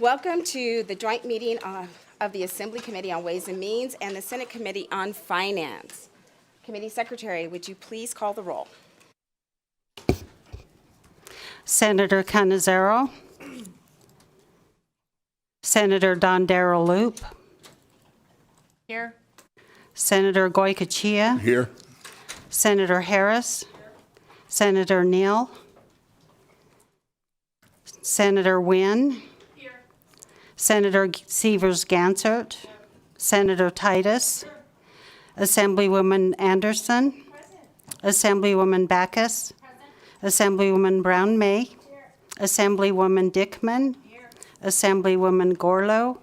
Welcome to the joint meeting of the Assembly Committee on Ways and Means and the Senate Committee on Finance. Committee Secretary, would you please call the roll? Senator Canizero, Senator Dondero Loop, Here. Senator Goycochea, Here. Senator Harris, Senator Neal, Senator Wynn, Here. Senator Severs Gansert, Senator Titus, Assemblywoman Anderson, Assemblywoman Backus, Assemblywoman Brown May, Assemblywoman Dickman, Assemblywoman Gorlow,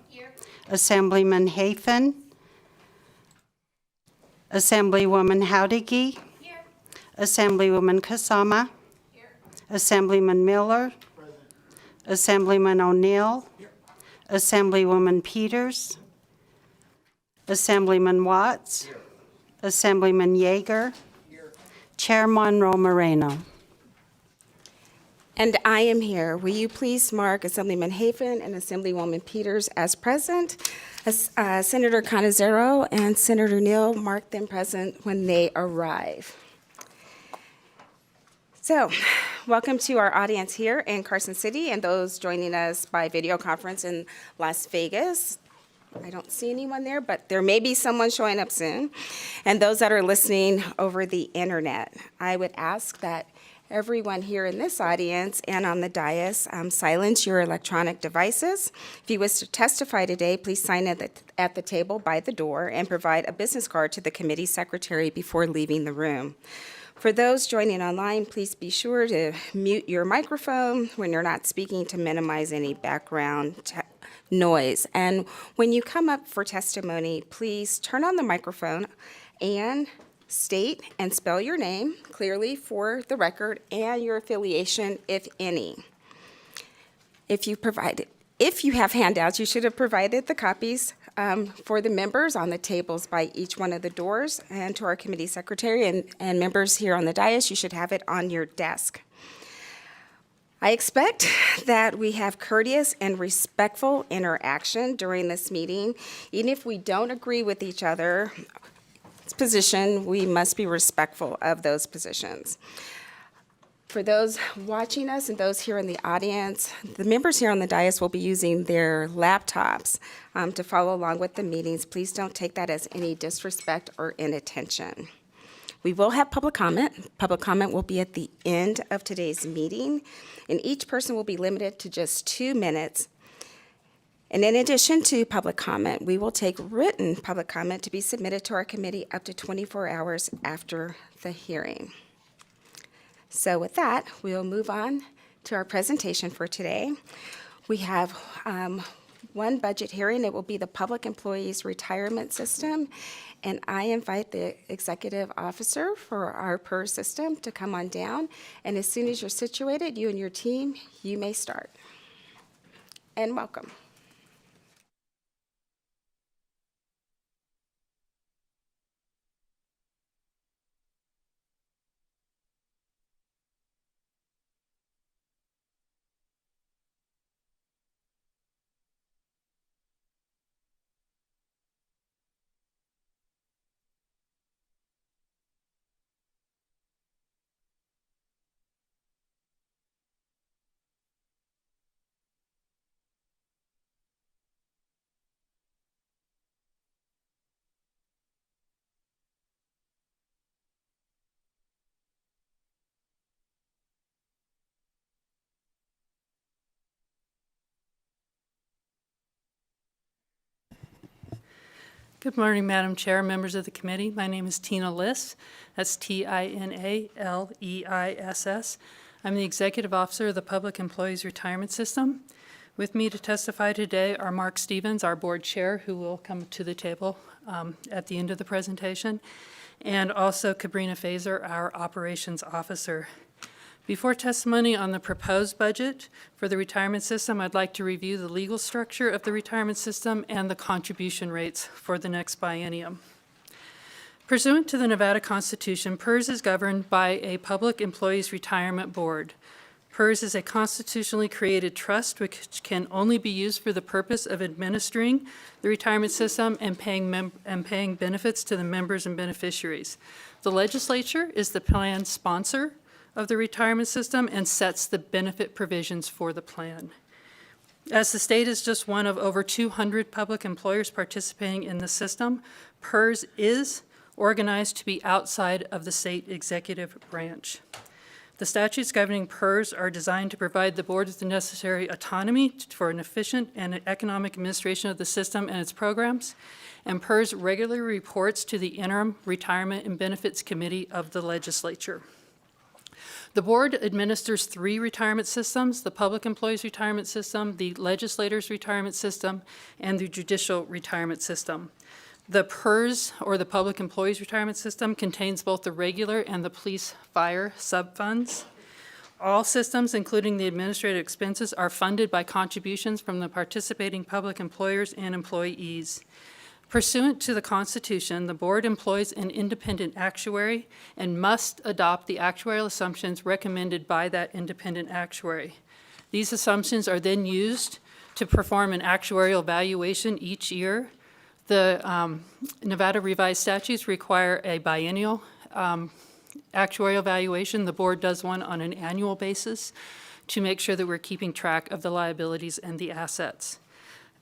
Assemblyman Hafen, Assemblywoman Howdigi, Assemblywoman Kasama, Assemblyman Miller, Assemblyman O'Neill, Assemblywoman Peters, Assemblyman Watts, Assemblyman Yeager, Chair Monroe Moreno. And I am here. Will you please mark Assemblyman Hafen and Assemblywoman Peters as present? Senator Canizero and Senator Neal, mark them present when they arrive. So, welcome to our audience here in Carson City and those joining us by video conference in Las Vegas. I don't see anyone there, but there may be someone showing up soon. And those that are listening over the internet, I would ask that everyone here in this audience and on the dais silence your electronic devices. If you wish to testify today, please sign at the table by the door and provide a business card to the committee secretary before leaving the room. For those joining online, please be sure to mute your microphone when you're not speaking to minimize any background noise. And when you come up for testimony, please turn on the microphone and state and spell your name clearly for the record and your affiliation, if any. If you have handouts, you should have provided the copies for the members on the tables by each one of the doors, and to our committee secretary and members here on the dais, you should have it on your desk. I expect that we have courteous and respectful interaction during this meeting. Even if we don't agree with each other's position, we must be respectful of those positions. For those watching us and those here in the audience, the members here on the dais will be using their laptops to follow along with the meetings. Please don't take that as any disrespect or inattention. We will have public comment. Public comment will be at the end of today's meeting, and each person will be limited to just 2 minutes. And in addition to public comment, we will take written public comment to be submitted to our committee up to 24 hours after the hearing. So with that, we'll move on to our presentation for today. We have one budget hearing. It will be the Public Employees Retirement System. And I invite the executive officer for our PERS system to come on down. And as soon as you're situated, you and your team, you may start. And welcome. Good morning, Madam Chair, members of the committee. My name is Tina Liss. That's TinaleIss. I'm the Executive Officer of the Public Employees Retirement System. With me to testify today are Mark Stevens, our board chair, who will come to the table at the end of the presentation, and also Cabrina Fazer, our operations officer. Before testimony on the proposed budget for the retirement system, I'd like to review the legal structure of the retirement system and the contribution rates for the next biennium. Pursuant to the Nevada Constitution, PERS is governed by a Public Employees Retirement Board. PERS is a constitutionally created trust which can only be used for the purpose of administering the retirement system and paying benefits to the members and beneficiaries. The legislature is the plan sponsor of the retirement system and sets the benefit provisions for the plan. As the state is just one of over 200 public employers participating in the system, PERS is organized to be outside of the state executive branch. The statutes governing PERS are designed to provide the board with the necessary autonomy for an efficient and economic administration of the system and its programs, and PERS regularly reports to the Interim Retirement and Benefits Committee of the legislature. The board administers 3 retirement systems: the Public Employees Retirement System, the Legislators Retirement System, and the Judicial Retirement System. The PERS, or the Public Employees Retirement System, contains both the regular and the police fire subfunds. All systems, including the administrative expenses, are funded by contributions from the participating public employers and employees. Pursuant to the Constitution, the board employs an independent actuary and must adopt the actuarial assumptions recommended by that independent actuary. These assumptions are then used to perform an actuarial valuation each year. The Nevada revised statutes require a biennial actuarial valuation. The board does one on an annual basis to make sure that we're keeping track of the liabilities and the assets.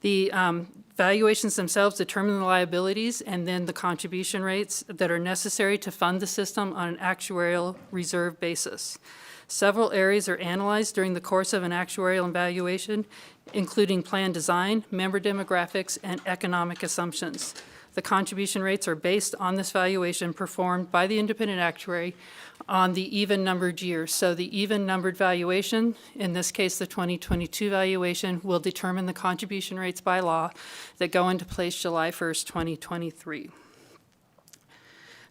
The valuations themselves determine the liabilities and then the contribution rates that are necessary to fund the system on an actuarial reserve basis. Several areas are analyzed during the course of an actuarial evaluation, including plan design, member demographics, and economic assumptions. The contribution rates are based on this valuation performed by the independent actuary on the even-numbered years. So the even-numbered valuation, in this case the 2022 valuation, will determine the contribution rates by law that go into place July 1st, 2023.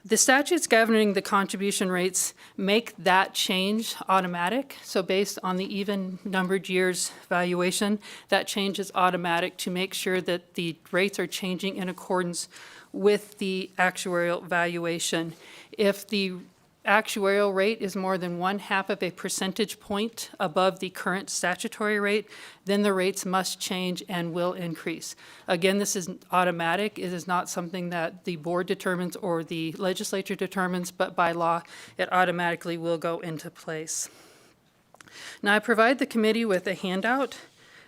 The statutes governing the contribution rates make that change automatic. So based on the even-numbered years valuation, that change is automatic to make sure that the rates are changing in accordance with the actuarial valuation. If the actuarial rate is more than 1/2 of a percentage point above the current statutory rate, then the rates must change and will increase. Again, this is automatic. It is not something that the board determines or the legislature determines, but by law, it automatically will go into place. Now, I provide the committee with a handout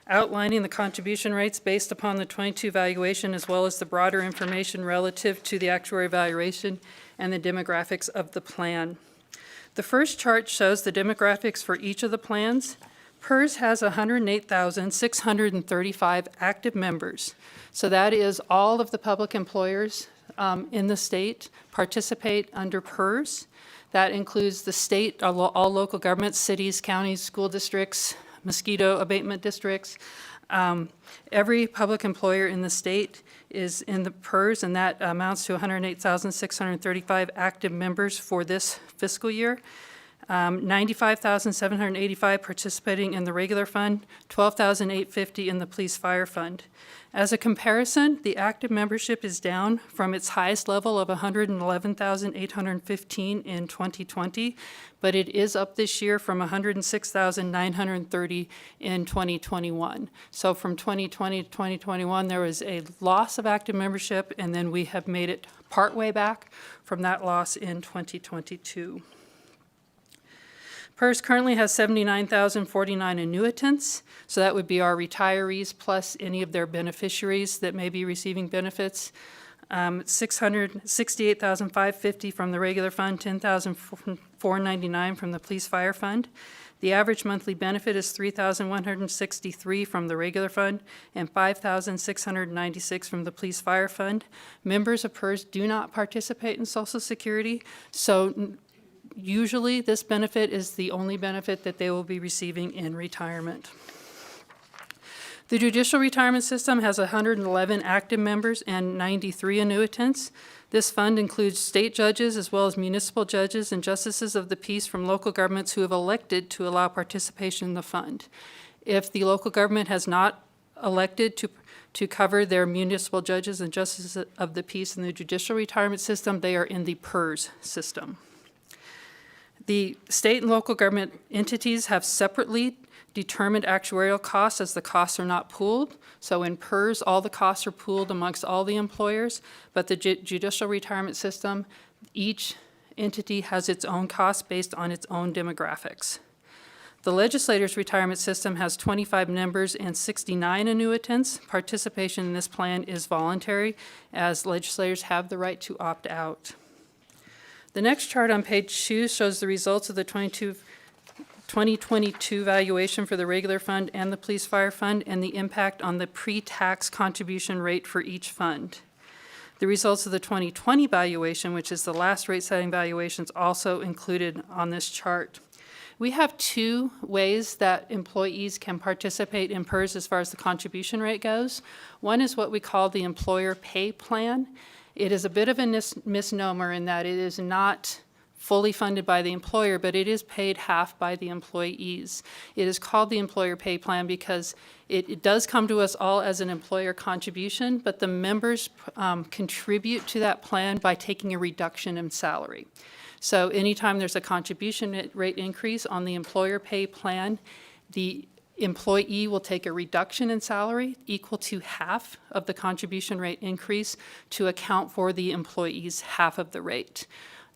outlining the contribution rates based upon the 22 valuation, as well as the broader information relative to the actuarial valuation and the demographics of the plan. The first chart shows the demographics for each of the plans. PERS has 108,635 active members. So that is all of the public employers in the state participate under PERS. That includes the state, all local governments, cities, counties, school districts, mosquito abatement districts. Every public employer in the state is in the PERS, and that amounts to 108,635 active members for this fiscal year. 95,785 participating in the regular fund, 12,850 in the police fire fund. As a comparison, the active membership is down from its highest level of 111,815 in 2020, but it is up this year from 106,930 in 2021. So from 2020 to 2021, there was a loss of active membership, and then we have made it partway back from that loss in 2022. PERS currently has 79,049 annuitants, so that would be our retirees plus any of their beneficiaries that may be receiving benefits. 668,550 from the regular fund, 10,499 from the police fire fund. The average monthly benefit is $3,163 from the regular fund and $5,696 from the police fire fund. Members of PERS do not participate in Social Security, so usually this benefit is the only benefit that they will be receiving in retirement. The judicial retirement system has 111 active members and 93 annuitants. This fund includes state judges as well as municipal judges and justices of the peace from local governments who have elected to allow participation in the fund. If the local government has not elected to cover their municipal judges and justices of the peace in the judicial retirement system, they are in the PERS system. The state and local government entities have separately determined actuarial costs as the costs are not pooled. So in PERS, all the costs are pooled amongst all the employers, but the judicial retirement system, each entity has its own costs based on its own demographics. The legislator's retirement system has 25 members and 69 annuitants. Participation in this plan is voluntary, as legislators have the right to opt out. The next chart on page 2 shows the results of the 2022 valuation for the regular fund and the police fire fund and the impact on the pre-tax contribution rate for each fund. The results of the 2020 valuation, which is the last rate-setting valuations, also included on this chart. We have two ways that employees can participate in PERS as far as the contribution rate goes. One is what we call the employer pay plan. It is a bit of a misnomer in that it is not fully funded by the employer, but it is paid half by the employees. It is called the employer pay plan because it does come to us all as an employer contribution, but the members contribute to that plan by taking a reduction in salary. So anytime there's a contribution rate increase on the employer pay plan, the employee will take a reduction in salary equal to half of the contribution rate increase to account for the employee's half of the rate.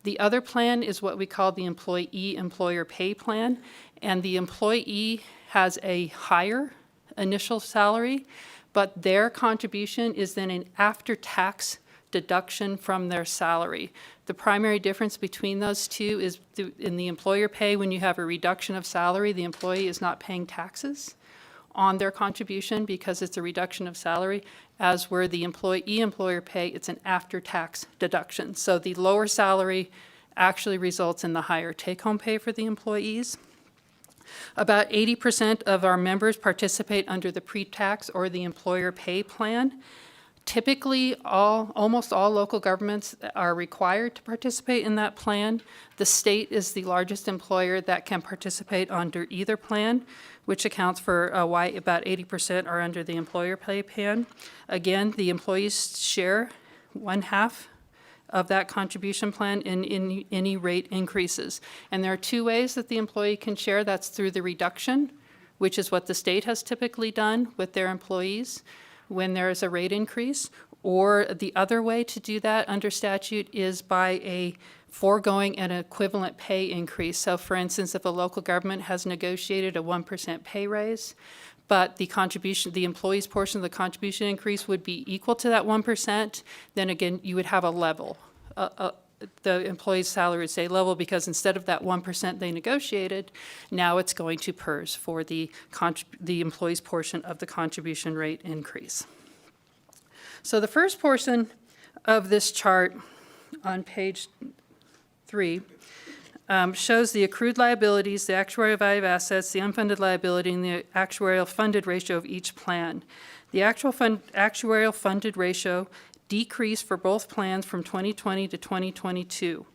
The other plan is what we call the employee employer pay plan, and the employee has a higher initial salary, but their contribution is then an after-tax deduction from their salary. The primary difference between those two is in the employer pay, when you have a reduction of salary, the employee is not paying taxes on their contribution because it's a reduction of salary, as where the employee employer pay, it's an after-tax deduction. So the lower salary actually results in the higher take-home pay for the employees. About 80% of our members participate under the pre-tax or the employer pay plan. Typically, almost all local governments are required to participate in that plan. The state is the largest employer that can participate under either plan, which accounts for why about 80% are under the employer pay plan. Again, the employees share 1/2 of that contribution plan in any rate increases. And there are two ways that the employee can share. That's through the reduction, which is what the state has typically done with their employees when there is a rate increase, or the other way to do that under statute is by a foregoing an equivalent pay increase. So for instance, if a local government has negotiated a 1% pay raise, but the contribution, the employee's portion of the contribution increase would be equal to that 1%, then again, you would have a level. The employee's salary would stay level because instead of that 1% they negotiated, now it's going to PERS for the employee's portion of the contribution rate increase. So the first portion of this chart on page 3 shows the accrued liabilities, the actuarial value of assets, the unfunded liability, and the actuarial funded ratio of each plan. The actuarial funded ratio decreased for both plans from 2020 to 2022.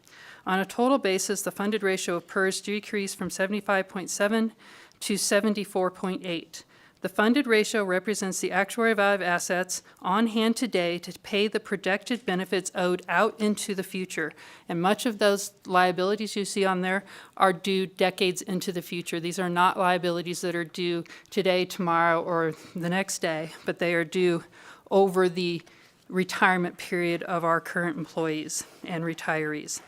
On a total basis, the funded ratio of PERS decreased from 75.7 to 74.8. The funded ratio represents the actuarial value of assets on hand today to pay the projected benefits owed out into the future. And much of those liabilities you see on there are due decades into the future. These are not liabilities that are due today, tomorrow, or the next day, but they are due over the retirement period of our current employees and retirees.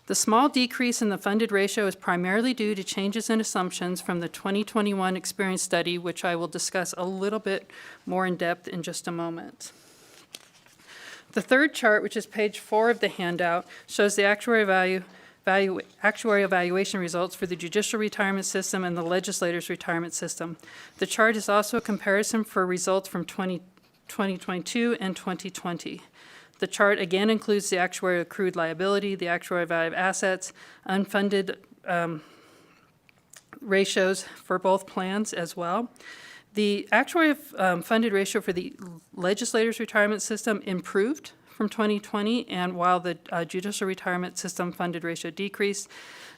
The small decrease in the funded ratio is primarily due to changes in assumptions from the 2021 experience study, which I will discuss a little bit more in depth in just a moment. The third chart, which is page 4 of the handout, shows the actuarial valuation results for the judicial retirement system and the legislator's retirement system. The chart is also a comparison for results from 2022 and 2020. The chart again includes the actuarial accrued liability, the actuarial value of assets, unfunded ratios for both plans as well. The actuarial funded ratio for the legislator's retirement system improved from 2020, and while the judicial retirement system funded ratio decreased,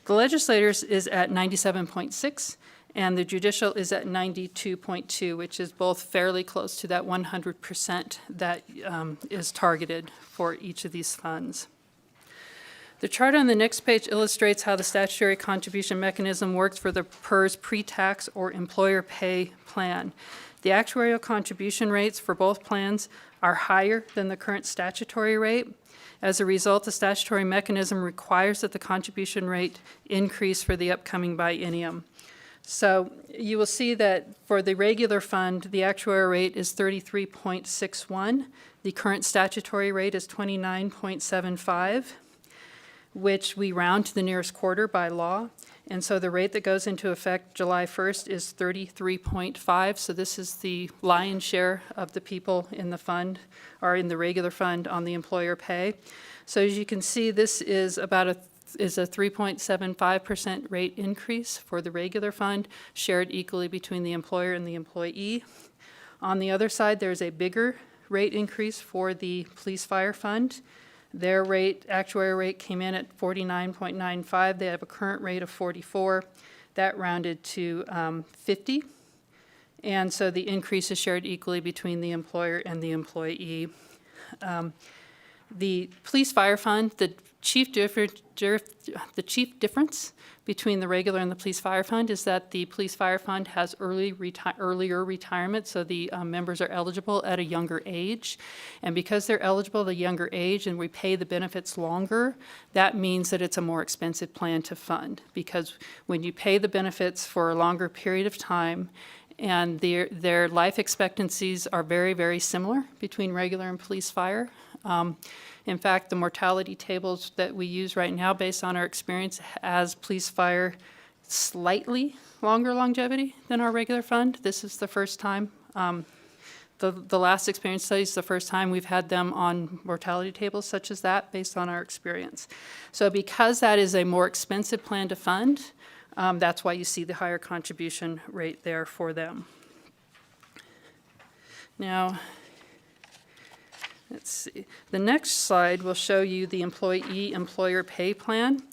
the legislator's is at 97.6, and the judicial is at 92.2, which is both fairly close to that 100% that is targeted for each of these funds. The chart on the next page illustrates how the statutory contribution mechanism works for the PERS pre-tax or employer pay plan. The actuarial contribution rates for both plans are higher than the current statutory rate. As a result, the statutory mechanism requires that the contribution rate increase for the upcoming biennium. So you will see that for the regular fund, the actuarial rate is 33.61. The current statutory rate is 29.75, which we round to the nearest quarter by law. And so the rate that goes into effect July 1st is 33.5. So this is the lion's share of the people in the fund, or in the regular fund, on the employer pay. So as you can see, this is about a 3.75% rate increase for the regular fund, shared equally between the employer and the employee. On the other side, there's a bigger rate increase for the police fire fund. Their rate, actuarial rate, came in at 49.95. They have a current rate of 44. That rounded to 50. And so the increase is shared equally between the employer and the employee. The police fire fund, the chief difference between the regular and the police fire fund is that the police fire fund has earlier retirement, so the members are eligible at a younger age. And because they're eligible at a younger age and we pay the benefits longer, that means that it's a more expensive plan to fund, because when you pay the benefits for a longer period of time and their life expectancies are very, very similar between regular and police fire. In fact, the mortality tables that we use right now, based on our experience, has police fire slightly longer longevity than our regular fund. This is the first time. The last experience study is the first time we've had them on mortality tables such as that, based on our experience. So because that is a more expensive plan to fund, that's why you see the higher contribution rate there for them. Now, let's see. The next slide will show you the employee-employer pay plan.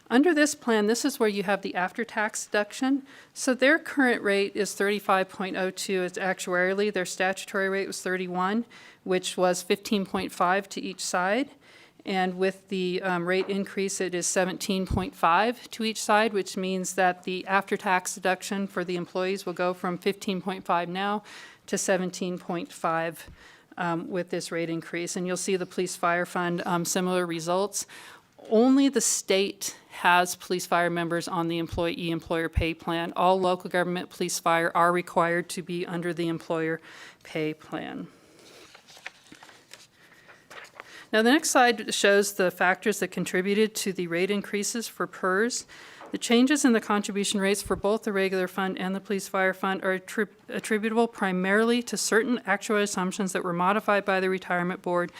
Under this plan, this is where you have the after-tax deduction. So their current rate is 35.02. It's actuarially. Their statutory rate was 31, which was 15.5 to each side. And with the rate increase, it is 17.5 to each side, which means that the after-tax deduction for the employees will go from 15.5 now to 17.5 with this rate increase. And you'll see the police fire fund, similar results. Only the state has police fire members on the employee-employer pay plan. All local government police fire are required to be under the employer pay plan. Now, the next slide shows the factors that contributed to the rate increases for PERS. The changes in the contribution rates for both the regular fund and the police fire fund are attributable primarily to certain actuarial assumptions that were modified by the retirement board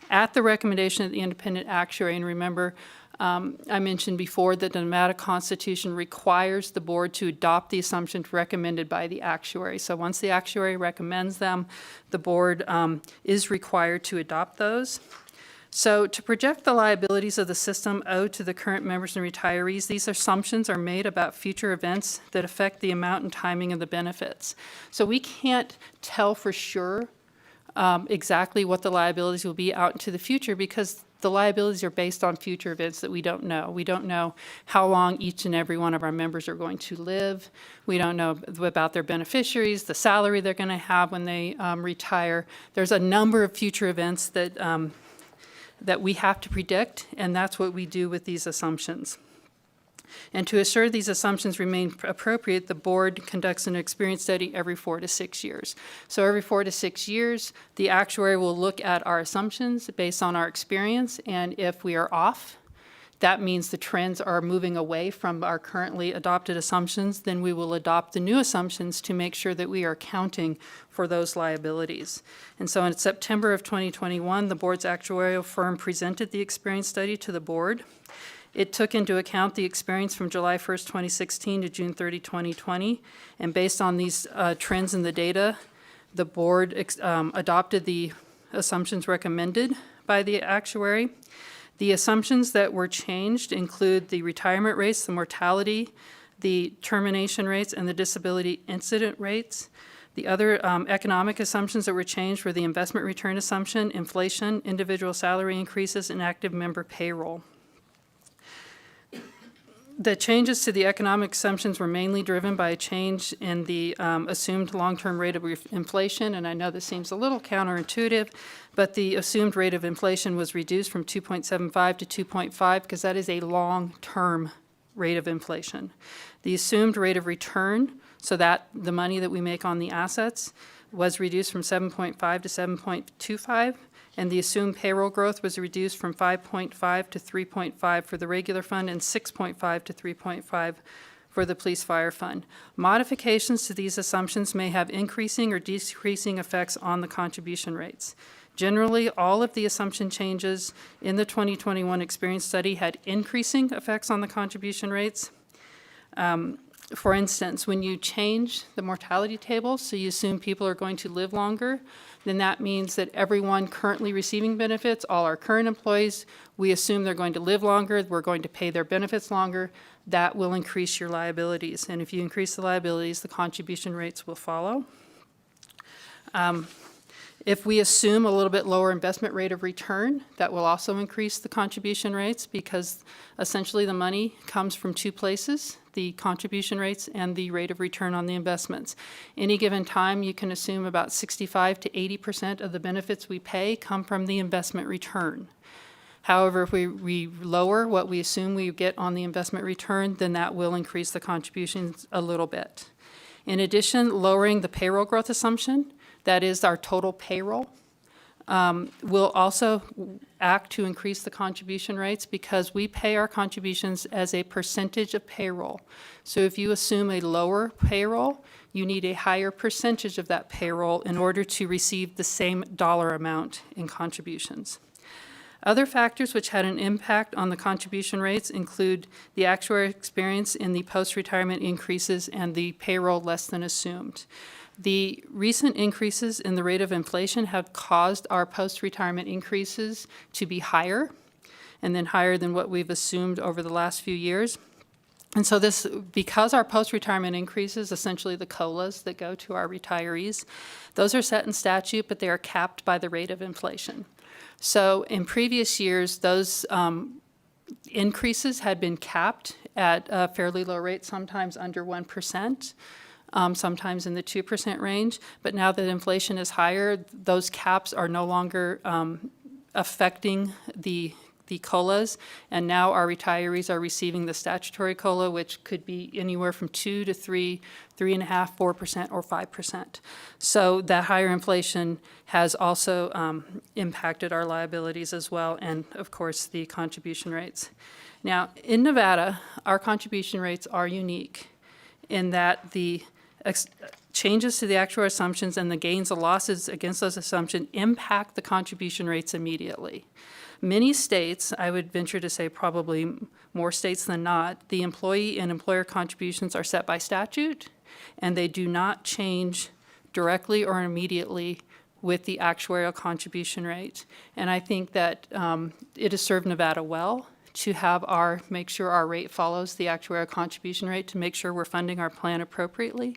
at the recommendation of the independent actuary. And remember, I mentioned before that the Nevada Constitution requires the board to adopt the assumptions recommended by the actuary. So once the actuary recommends them, the board is required to adopt those. So to project the liabilities of the system owed to the current members and retirees, these assumptions are made about future events that affect the amount and timing of the benefits. So we can't tell for sure exactly what the liabilities will be out into the future, because the liabilities are based on future events that we don't know. We don't know how long each and every one of our members are going to live. We don't know about their beneficiaries, the salary they're going to have when they retire. There's a number of future events that we have to predict, and that's what we do with these assumptions. And to assure these assumptions remain appropriate, the board conducts an experience study every 4 to 6 years. So every 4 to 6 years, the actuary will look at our assumptions based on our experience, and if we are off, that means the trends are moving away from our currently adopted assumptions, then we will adopt the new assumptions to make sure that we are accounting for those liabilities. And so in September of 2021, the board's actuarial firm presented the experience study to the board. It took into account the experience from July 1st, 2016 to June 30, 2020. And based on these trends in the data, the board adopted the assumptions recommended by the actuary. The assumptions that were changed include the retirement rates, the mortality, the termination rates, and the disability incident rates. The other economic assumptions that were changed were the investment return assumption, inflation, individual salary increases, and active member payroll. The changes to the economic assumptions were mainly driven by a change in the assumed long-term rate of inflation, and I know this seems a little counterintuitive, but the assumed rate of inflation was reduced from 2.75 to 2.5 because that is a long-term rate of inflation. The assumed rate of return, so that the money that we make on the assets, was reduced from 7.5 to 7.25, and the assumed payroll growth was reduced from 5.5 to 3.5 for the regular fund and 6.5 to 3.5 for the police fire fund. Modifications to these assumptions may have increasing or decreasing effects on the contribution rates. Generally, all of the assumption changes in the 2021 experience study had increasing effects on the contribution rates. For instance, when you change the mortality table, so you assume people are going to live longer, then that means that everyone currently receiving benefits, all our current employees, we assume they're going to live longer, we're going to pay their benefits longer. That will increase your liabilities. And if you increase the liabilities, the contribution rates will follow. If we assume a little bit lower investment rate of return, that will also increase the contribution rates because essentially the money comes from two places, the contribution rates and the rate of return on the investments. Any given time, you can assume about 65 to 80% of the benefits we pay come from the investment return. However, if we lower what we assume we get on the investment return, then that will increase the contributions a little bit. In addition, lowering the payroll growth assumption, that is our total payroll, will also act to increase the contribution rates because we pay our contributions as a percentage of payroll. So if you assume a lower payroll, you need a higher percentage of that payroll in order to receive the same dollar amount in contributions. Other factors which had an impact on the contribution rates include the actuarial experience in the post-retirement increases and the payroll less than assumed. The recent increases in the rate of inflation have caused our post-retirement increases to be higher, and then higher than what we've assumed over the last few years. And so this, because our post-retirement increases, essentially the COLAs that go to our retirees, those are set in statute, but they are capped by the rate of inflation. So in previous years, those increases had been capped at a fairly low rate, sometimes under 1%. Sometimes in the 2% range, but now that inflation is higher, those caps are no longer affecting the COLAs, and now our retirees are receiving the statutory COLA, which could be anywhere from 2 to 3, 3.5%, 4%, or 5%. So that higher inflation has also impacted our liabilities as well, and of course the contribution rates. Now, in Nevada, our contribution rates are unique in that the changes to the actuarial assumptions and the gains or losses against those assumptions impact the contribution rates immediately. Many states, I would venture to say probably more states than not, the employee and employer contributions are set by statute, and they do not change directly or immediately with the actuarial contribution rate. And I think that it has served Nevada well to have make sure our rate follows the actuarial contribution rate to make sure we're funding our plan appropriately.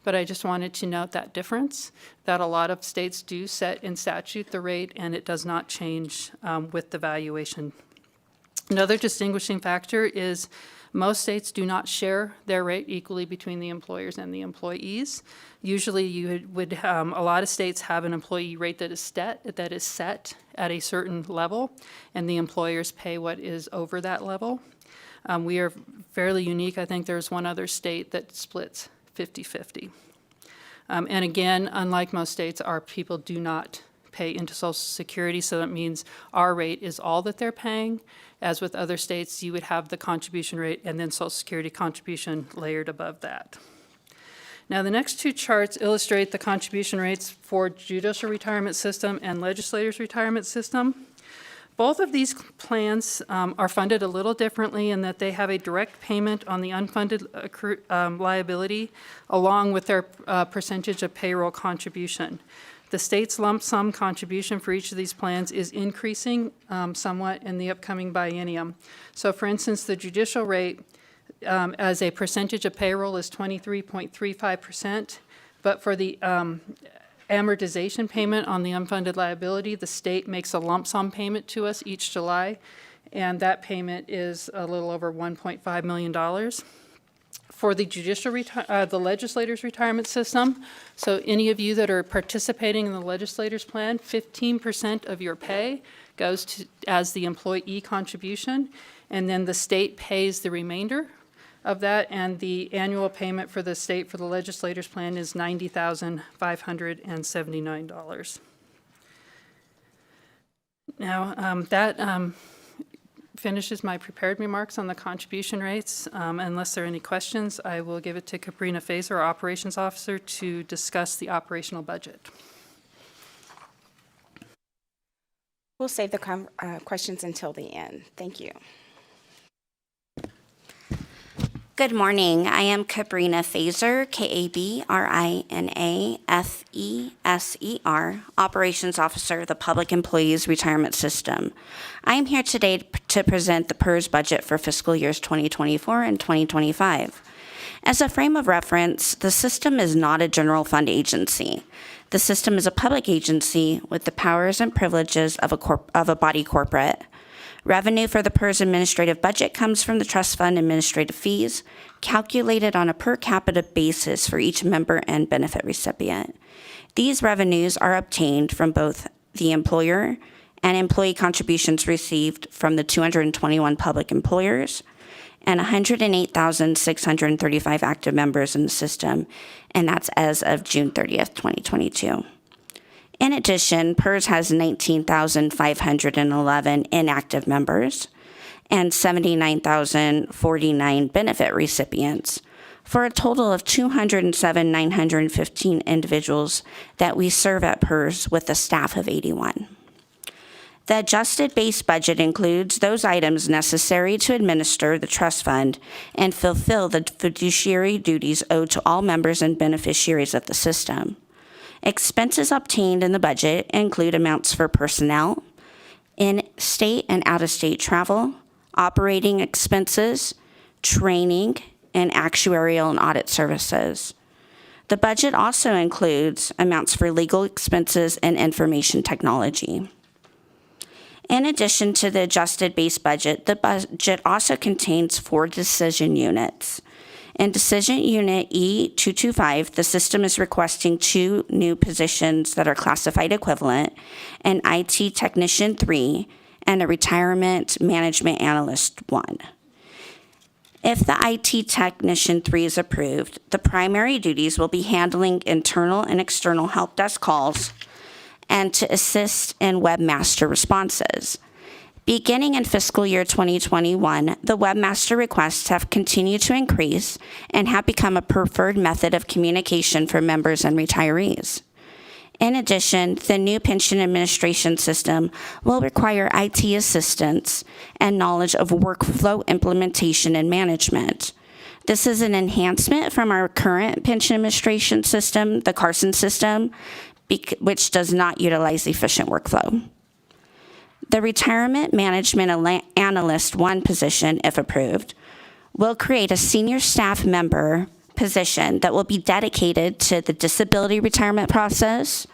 But I just wanted to note that difference, that a lot of states do set in statute the rate and it does not change with the valuation. Another distinguishing factor is most states do not share their rate equally between the employers and the employees. Usually you would a lot of states have an employee rate that is set at a certain level, and the employers pay what is over that level. We are fairly unique. I think there's one other state that splits 50-50. And again, unlike most states, our people do not pay into Social Security, so that means our rate is all that they're paying. As with other states, you would have the contribution rate and then Social Security contribution layered above that. Now, the next two charts illustrate the contribution rates for judicial retirement system and legislators' retirement system. Both of these plans are funded a little differently in that they have a direct payment on the unfunded liability along with their percentage of payroll contribution. The state's lump sum contribution for each of these plans is increasing somewhat in the upcoming biennium. So for instance, the judicial rate as a percentage of payroll is 23.35%, but for the amortization payment on the unfunded liability, the state makes a lump sum payment to us each July, and that payment is a little over $1.5 million. For the the legislators' retirement system, so any of you that are participating in the legislators' plan, 15% of your pay goes to as the employee contribution, and then the state pays the remainder of that, and the annual payment for the state for the legislators' plan is $90,579. Now, that finishes my prepared remarks on the contribution rates. Unless there are any questions, I will give it to Cabrina Fazer, our Operations Officer, to discuss the operational budget. We'll save the questions until the end. Thank you. Good morning. I am Cabrina Fazer, K-A-B-R-I-N-A-F-E-S-E-R, Operations Officer of the Public Employees Retirement System. I am here today to present the PERS budget for fiscal years 2024 and 2025. As a frame of reference, the system is not a general fund agency. The system is a public agency with the powers and privileges of a body corporate. Revenue for the PERS administrative budget comes from the trust fund administrative fees, calculated on a per capita basis for each member and benefit recipient. These revenues are obtained from both the employer and employee contributions received from the 221 public employers and 108,635 active members in the system, and that's as of June 30th, 2022. In addition, PERS has 19,511 inactive members and 79,049 benefit recipients, for a total of 207,915 individuals that we serve at PERS with a staff of 81. The adjusted base budget includes those items necessary to administer the trust fund and fulfill the fiduciary duties owed to all members and beneficiaries of the system. Expenses obtained in the budget include amounts for personnel, in-state and out-of-state travel, operating expenses, training, and actuarial and audit services. The budget also includes amounts for legal expenses and information technology. In addition to the adjusted base budget, the budget also contains 4 decision units. In Decision Unit E225, the system is requesting 2 new positions that are classified equivalent, an IT Technician 3 and a Retirement Management Analyst 1. If the IT Technician 3 is approved, the primary duties will be handling internal and external help desk calls and to assist in webmaster responses. Beginning in fiscal year 2021, the webmaster requests have continued to increase and have become a preferred method of communication for members and retirees. In addition, the new pension administration system will require IT assistance and knowledge of workflow implementation and management. This is an enhancement from our current pension administration system, the Carson system, which does not utilize efficient workflow. The Retirement Management Analyst 1 position, if approved, will create a senior staff member position that will be dedicated to the disability retirement process,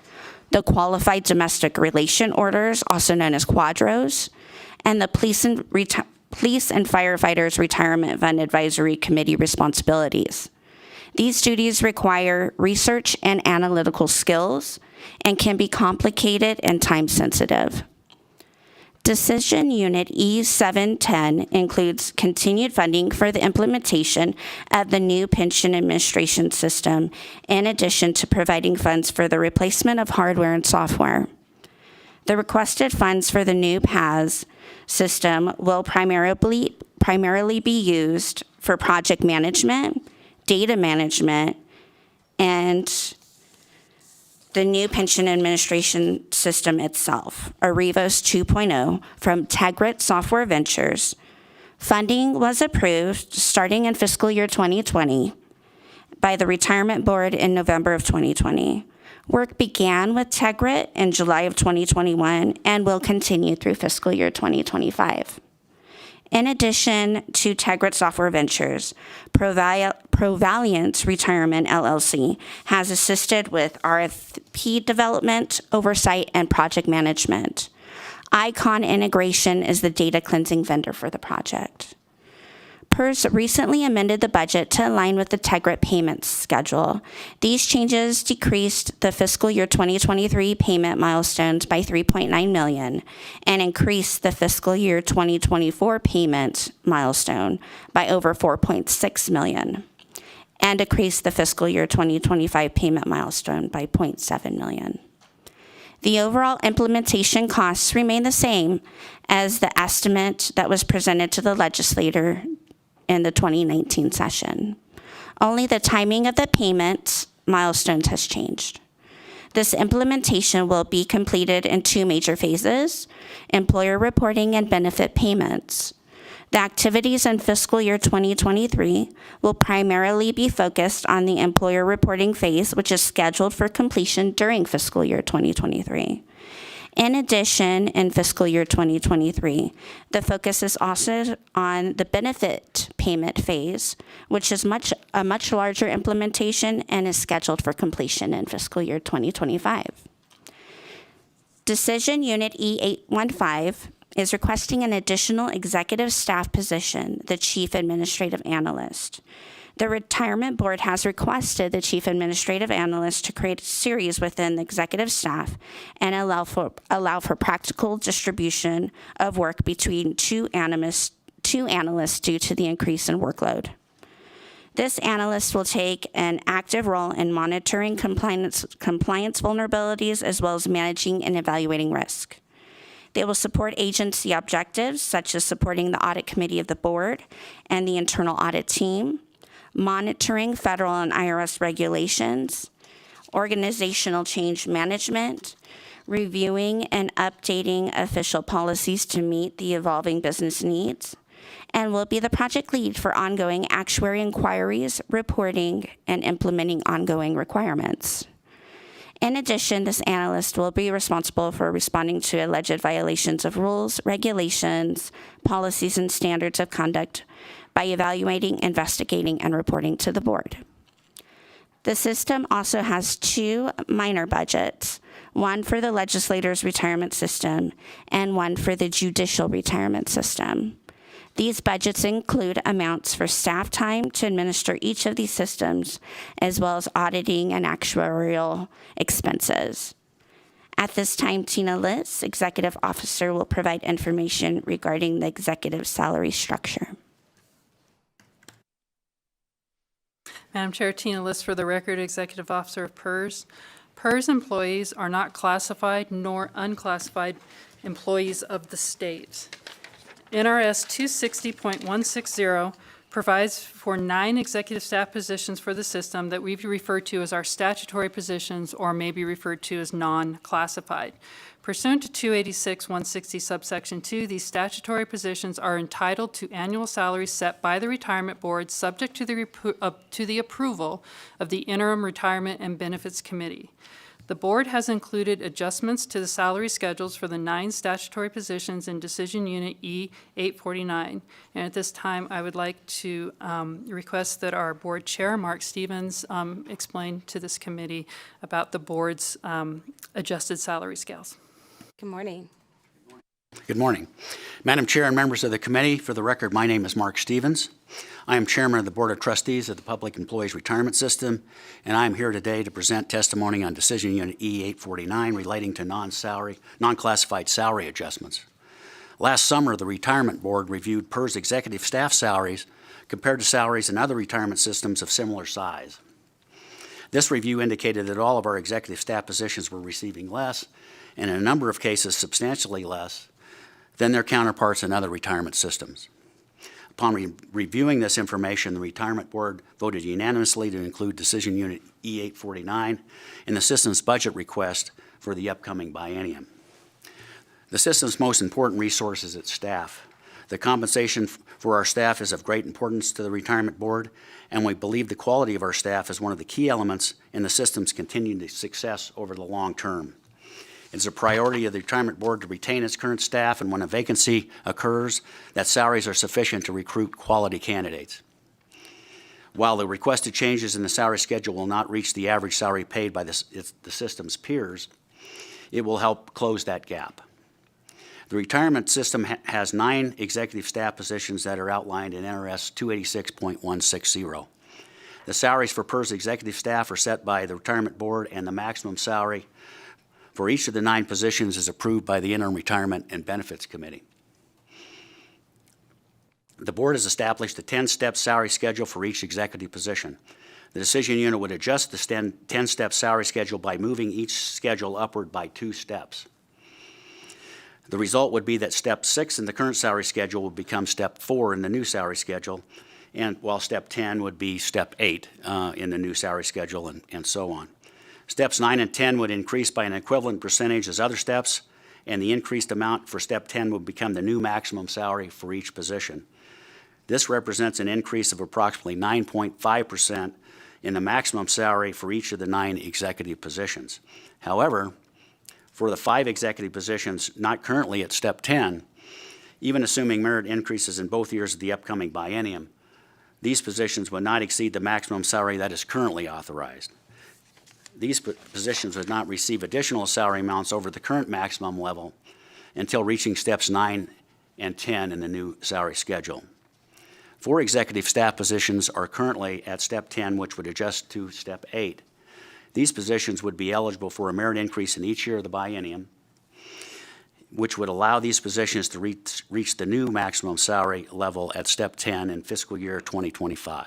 the Qualified Domestic Relation Orders, also known as QUADROs, and the Police and Firefighters Retirement Fund Advisory Committee responsibilities. These duties require research and analytical skills and can be complicated and time-sensitive. Decision Unit E710 includes continued funding for the implementation of the new pension administration system, in addition to providing funds for the replacement of hardware and software. The requested funds for the new PAS system will primarily be used for project management, data management, and the new pension administration system itself, Arivos 2.0, from Tegrit Software Ventures. Funding was approved starting in fiscal year 2020 by the Retirement Board in November of 2020. Work began with Tegrit in July of 2021 and will continue through fiscal year 2025. In addition to Tegrit Software Ventures, Provaliance Retirement LLC has assisted with RFP development, oversight, and project management. Icon Integration is the data cleansing vendor for the project. PERS recently amended the budget to align with the TEGRIT payments schedule. These changes decreased the fiscal year 2023 payment milestones by $3.9 million and increased the fiscal year 2024 payment milestone by over $4.6 million and decreased the fiscal year 2025 payment milestone by $0.7 million. The overall implementation costs remain the same as the estimate that was presented to the legislature in the 2019 session. Only the timing of the payment milestones has changed. This implementation will be completed in two major phases: employer reporting and benefit payments. The activities in fiscal year 2023 will primarily be focused on the employer reporting phase, which is scheduled for completion during fiscal year 2023. In addition, in fiscal year 2023, the focus is also on the benefit payment phase, which is a much larger implementation and is scheduled for completion in fiscal year 2025. Decision Unit E815 is requesting an additional executive staff position, the Chief Administrative Analyst. The Retirement Board has requested the Chief Administrative Analyst to create a series within the executive staff and allow for practical distribution of work between two analysts due to the increase in workload. This analyst will take an active role in monitoring compliance vulnerabilities as well as managing and evaluating risk. They will support agency objectives such as supporting the audit committee of the board and the internal audit team, monitoring federal and IRS regulations, organizational change management, reviewing and updating official policies to meet the evolving business needs, and will be the project lead for ongoing actuary inquiries, reporting, and implementing ongoing requirements. In addition, this analyst will be responsible for responding to alleged violations of rules, regulations, policies, and standards of conduct by evaluating, investigating, and reporting to the board. The system also has two minor budgets, one for the legislator's retirement system and one for the judicial retirement system. These budgets include amounts for staff time to administer each of these systems, as well as auditing and actuarial expenses. At this time, Tina Liss, Executive Officer, will provide information regarding the executive salary structure. Madam Chair, Tina Liss for the record, Executive Officer of PERS. PERS employees are not classified nor unclassified employees of the state. NRS 260.160 provides for 9 executive staff positions for the system that we've referred to as our statutory positions or may be referred to as non-classified. Pursuant to 286.160 subsection 2, these statutory positions are entitled to annual salaries set by the Retirement Board subject to the approval of the Interim Retirement and Benefits Committee. The board has included adjustments to the salary schedules for the 9 statutory positions in Decision Unit E849. And at this time, I would like to request that our board chair, Mark Stevens, explain to this committee about the board's adjusted salary scales. Good morning. Good morning. Madam Chair and members of the committee, for the record, my name is Mark Stevens. I am Chairman of the Board of Trustees of the Public Employees Retirement System, and I am here today to present testimony on Decision Unit E849 relating to non-classified salary adjustments. Last summer, the Retirement Board reviewed PERS executive staff salaries compared to salaries in other retirement systems of similar size. This review indicated that all of our executive staff positions were receiving less, and in a number of cases substantially less, than their counterparts in other retirement systems. Upon reviewing this information, the Retirement Board voted unanimously to include Decision Unit E849 in the system's budget request for the upcoming biennium. The system's most important resource is its staff. The compensation for our staff is of great importance to the Retirement Board, and we believe the quality of our staff is one of the key elements in the system's continued success over the long term. It's a priority of the Retirement Board to retain its current staff, and when a vacancy occurs, that salaries are sufficient to recruit quality candidates. While the requested changes in the salary schedule will not reach the average salary paid by the system's peers, it will help close that gap. The retirement system has 9 executive staff positions that are outlined in NRS 286.160. The salaries for PERS executive staff are set by the retirement board, and the maximum salary for each of the 9 positions is approved by the Interim Retirement and Benefits Committee. The board has established a 10-step salary schedule for each executive position. The decision unit would adjust the 10-step salary schedule by moving each schedule upward by 2 steps. The result would be that step 6 in the current salary schedule would become step 4 in the new salary schedule, and while step 10 would be step 8 in the new salary schedule, and so on. Steps 9 and 10 would increase by an equivalent percentage as other steps, and the increased amount for step 10 would become the new maximum salary for each position. This represents an increase of approximately 9.5% in the maximum salary for each of the 9 executive positions. However, for the 5 executive positions not currently at step 10, even assuming merit increases in both years of the upcoming biennium, these positions would not exceed the maximum salary that is currently authorized. These positions would not receive additional salary amounts over the current maximum level until reaching steps 9 and 10 in the new salary schedule. 4 executive staff positions are currently at step 10, which would adjust to step 8. These positions would be eligible for a merit increase in each year of the biennium, which would allow these positions to reach the new maximum salary level at step 10 in fiscal year 2025.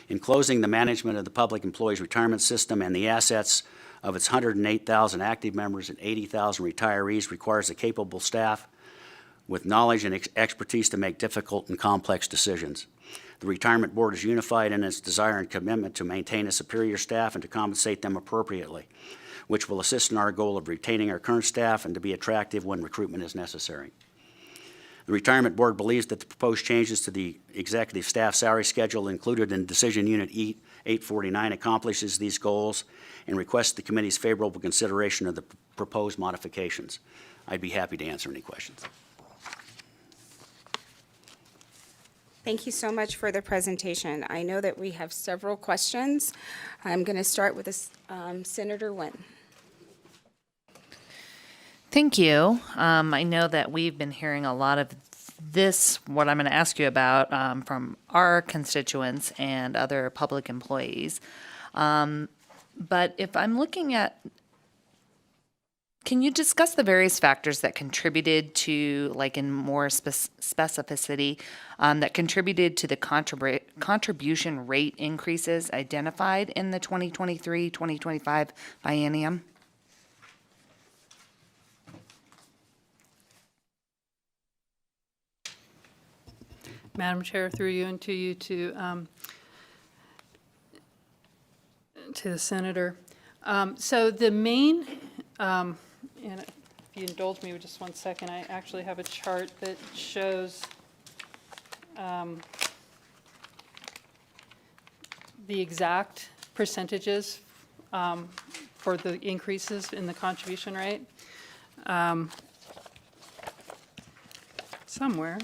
In closing, the management of the Public Employees Retirement System and the assets of its 108,000 active members and 80,000 retirees requires a capable staff with knowledge and expertise to make difficult and complex decisions. The Retirement Board is unified in its desire and commitment to maintain a superior staff and to compensate them appropriately, which will assist in our goal of retaining our current staff and to be attractive when recruitment is necessary. The Retirement Board believes that the proposed changes to the executive staff salary schedule included in Decision Unit 849 accomplishes these goals and requests the committee's favorable consideration of the proposed modifications. I'd be happy to answer any questions. Thank you so much for the presentation. I know that we have several questions. I'm going to start with Senator Nguyen. Thank you. I know that we've been hearing a lot of this, what I'm going to ask you about, from our constituents and other public employees. But if I'm looking at, can you discuss the various factors that contributed to, like in more specificity, that contributed to the contribution rate increases identified in the 2023-2025 biennium? Madam Chair, through you and to the senator. So the main, and if you indulge me with just 1 second, I actually have a chart that shows the exact percentages for the increases in the contribution rate. Somewhere.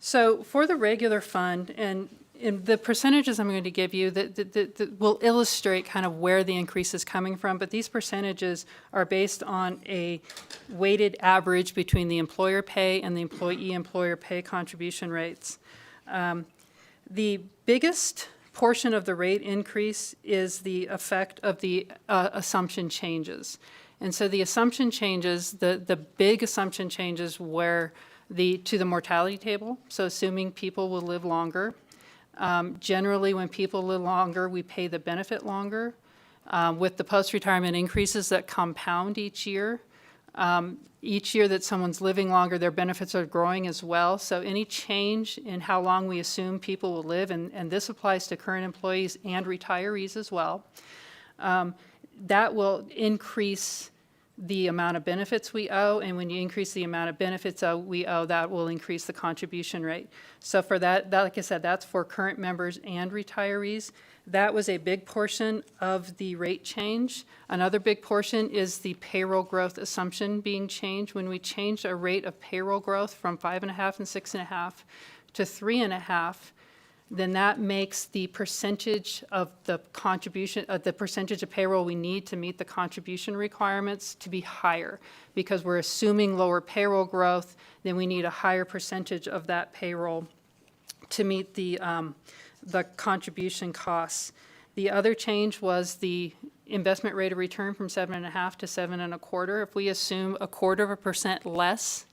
So for the regular fund, and in the percentages I'm going to give you that will illustrate kind of where the increase is coming from, but these percentages are based on a weighted average between the employer pay and the employee-employer pay contribution rates. The biggest portion of the rate increase is the effect of the assumption changes. And so the assumption changes, the big assumption changes were to the mortality table, so assuming people will live longer. Generally, when people live longer, we pay the benefit longer. With the post-retirement increases that compound each year that someone's living longer, their benefits are growing as well. So any change in how long we assume people will live, and this applies to current employees and retirees as well, that will increase the amount of benefits we owe, and when you increase the amount of benefits we owe, that will increase the contribution rate. So for that, like I said, that's for current members and retirees. That was a big portion of the rate change. Another big portion is the payroll growth assumption being changed. When we changed a rate of payroll growth from 5.5 and 6.5 to 3.5, then that makes the percentage of the contribution, the percentage of payroll we need to meet the contribution requirements to be higher. Because we're assuming lower payroll growth, then we need a higher percentage of that payroll to meet the contribution costs. The other change was the investment rate of return from 7.5 to 7.25. If we assume 0.25% less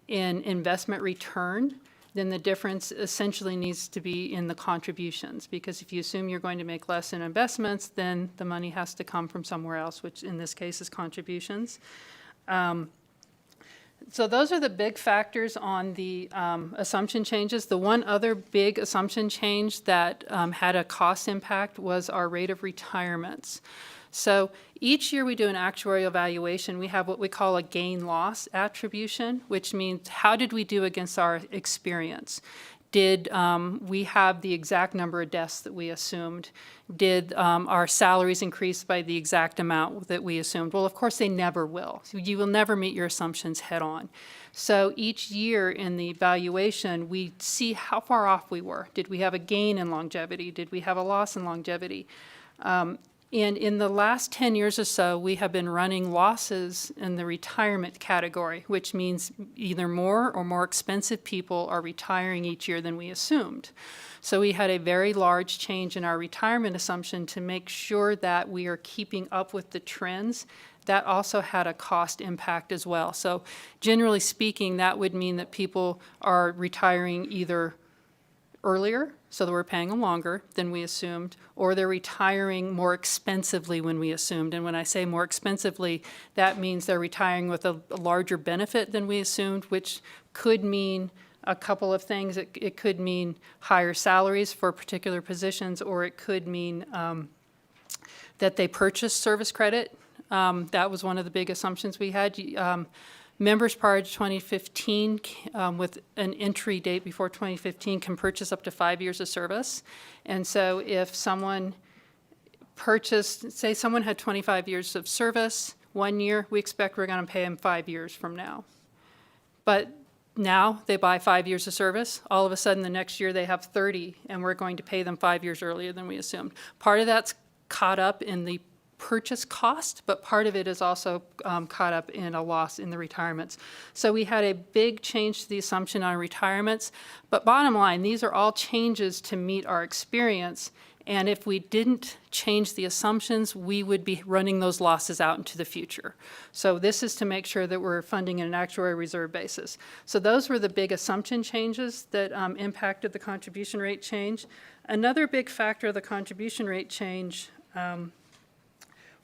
in investment return, then the difference essentially needs to be in the contributions, because if you assume you're going to make less in investments, then the money has to come from somewhere else, which in this case is contributions. So those are the big factors on the assumption changes. The one other big assumption change that had a cost impact was our rate of retirements. So each year we do an actuarial evaluation. We have what we call a gain-loss attribution, which means how did we do against our experience? Did we have the exact number of deaths that we assumed? Did our salaries increase by the exact amount that we assumed? Well, of course, they never will. You will never meet your assumptions head on. So each year in the evaluation, we see how far off we were. Did we have a gain in longevity? Did we have a loss in longevity? And in the last 10 years or so, we have been running losses in the retirement category, which means either more or more expensive people are retiring each year than we assumed. So we had a very large change in our retirement assumption to make sure that we are keeping up with the trends. That also had a cost impact as well. So generally speaking, that would mean that people are retiring either earlier, so that we're paying them longer than we assumed, or they're retiring more expensively when we assumed. And when I say more expensively, that means they're retiring with a larger benefit than we assumed, which could mean a couple of things. It could mean higher salaries for particular positions, or it could mean that they purchased service credit. That was one of the big assumptions we had. Members prior to 2015 with an entry date before 2015 can purchase up to 5 years of service. And so if someone purchased, say someone had 25 years of service, 1 year, we expect we're going to pay them 5 years from now. But now they buy 5 years of service. All of a sudden the next year they have 30, and we're going to pay them 5 years earlier than we assumed. Part of that's caught up in the purchase cost, but part of it is also caught up in a loss in the retirements. So we had a big change to the assumption on retirements, but bottom line, these are all changes to meet our experience, and if we didn't change the assumptions, we would be running those losses out into the future. So this is to make sure that we're funding an actuarial reserve basis. So those were the big assumption changes that impacted the contribution rate change. Another big factor of the contribution rate change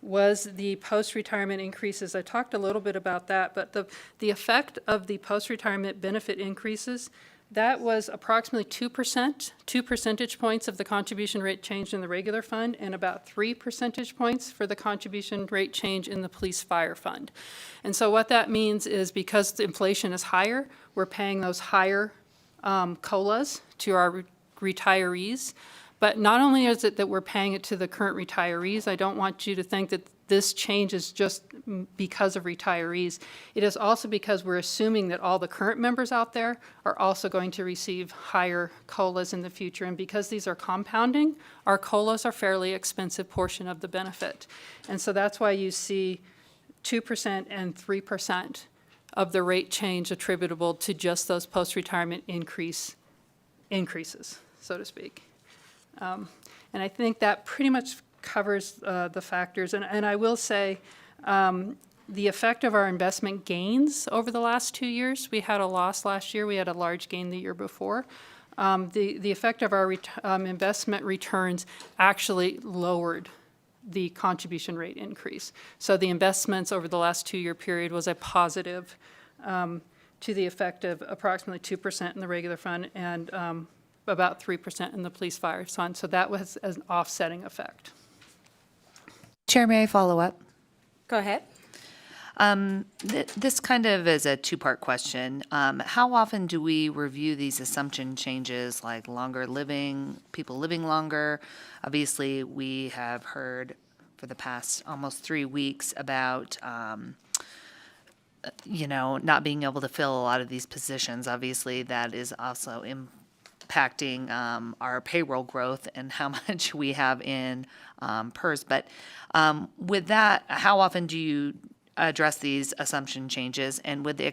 was the post-retirement increases. I talked a little bit about that, but the effect of the post-retirement benefit increases, that was approximately 2%, 2 percentage points of the contribution rate change in the regular fund, and about 3 percentage points for the contribution rate change in the police fire fund. And so what that means is because the inflation is higher, we're paying those higher COLAs to our retirees. But not only is it that we're paying it to the current retirees, I don't want you to think that this change is just because of retirees. It is also because we're assuming that all the current members out there are also going to receive higher COLAs in the future. And because these are compounding, our COLAs are fairly expensive portion of the benefit. And so that's why you see 2% and 3% of the rate change attributable to just those post-retirement increases, so to speak. And I think that pretty much covers the factors. And I will say the effect of our investment gains over the last 2 years, we had a loss last year, we had a large gain the year before. The effect of our investment returns actually lowered the contribution rate increase. So the investments over the last 2 year period was a positive to the effect of approximately 2% in the regular fund and about 3% in the police fire fund. So that was an offsetting effect. Chair, may I follow up? Go ahead. This kind of is a two-part question. How often do we review these assumption changes, like longer living, people living longer? Obviously, we have heard for the past almost 3 weeks about, not being able to fill a lot of these positions. Obviously, that is also impacting our payroll growth and how much we have in PERS. But with that, how often do you address these assumption changes, and with the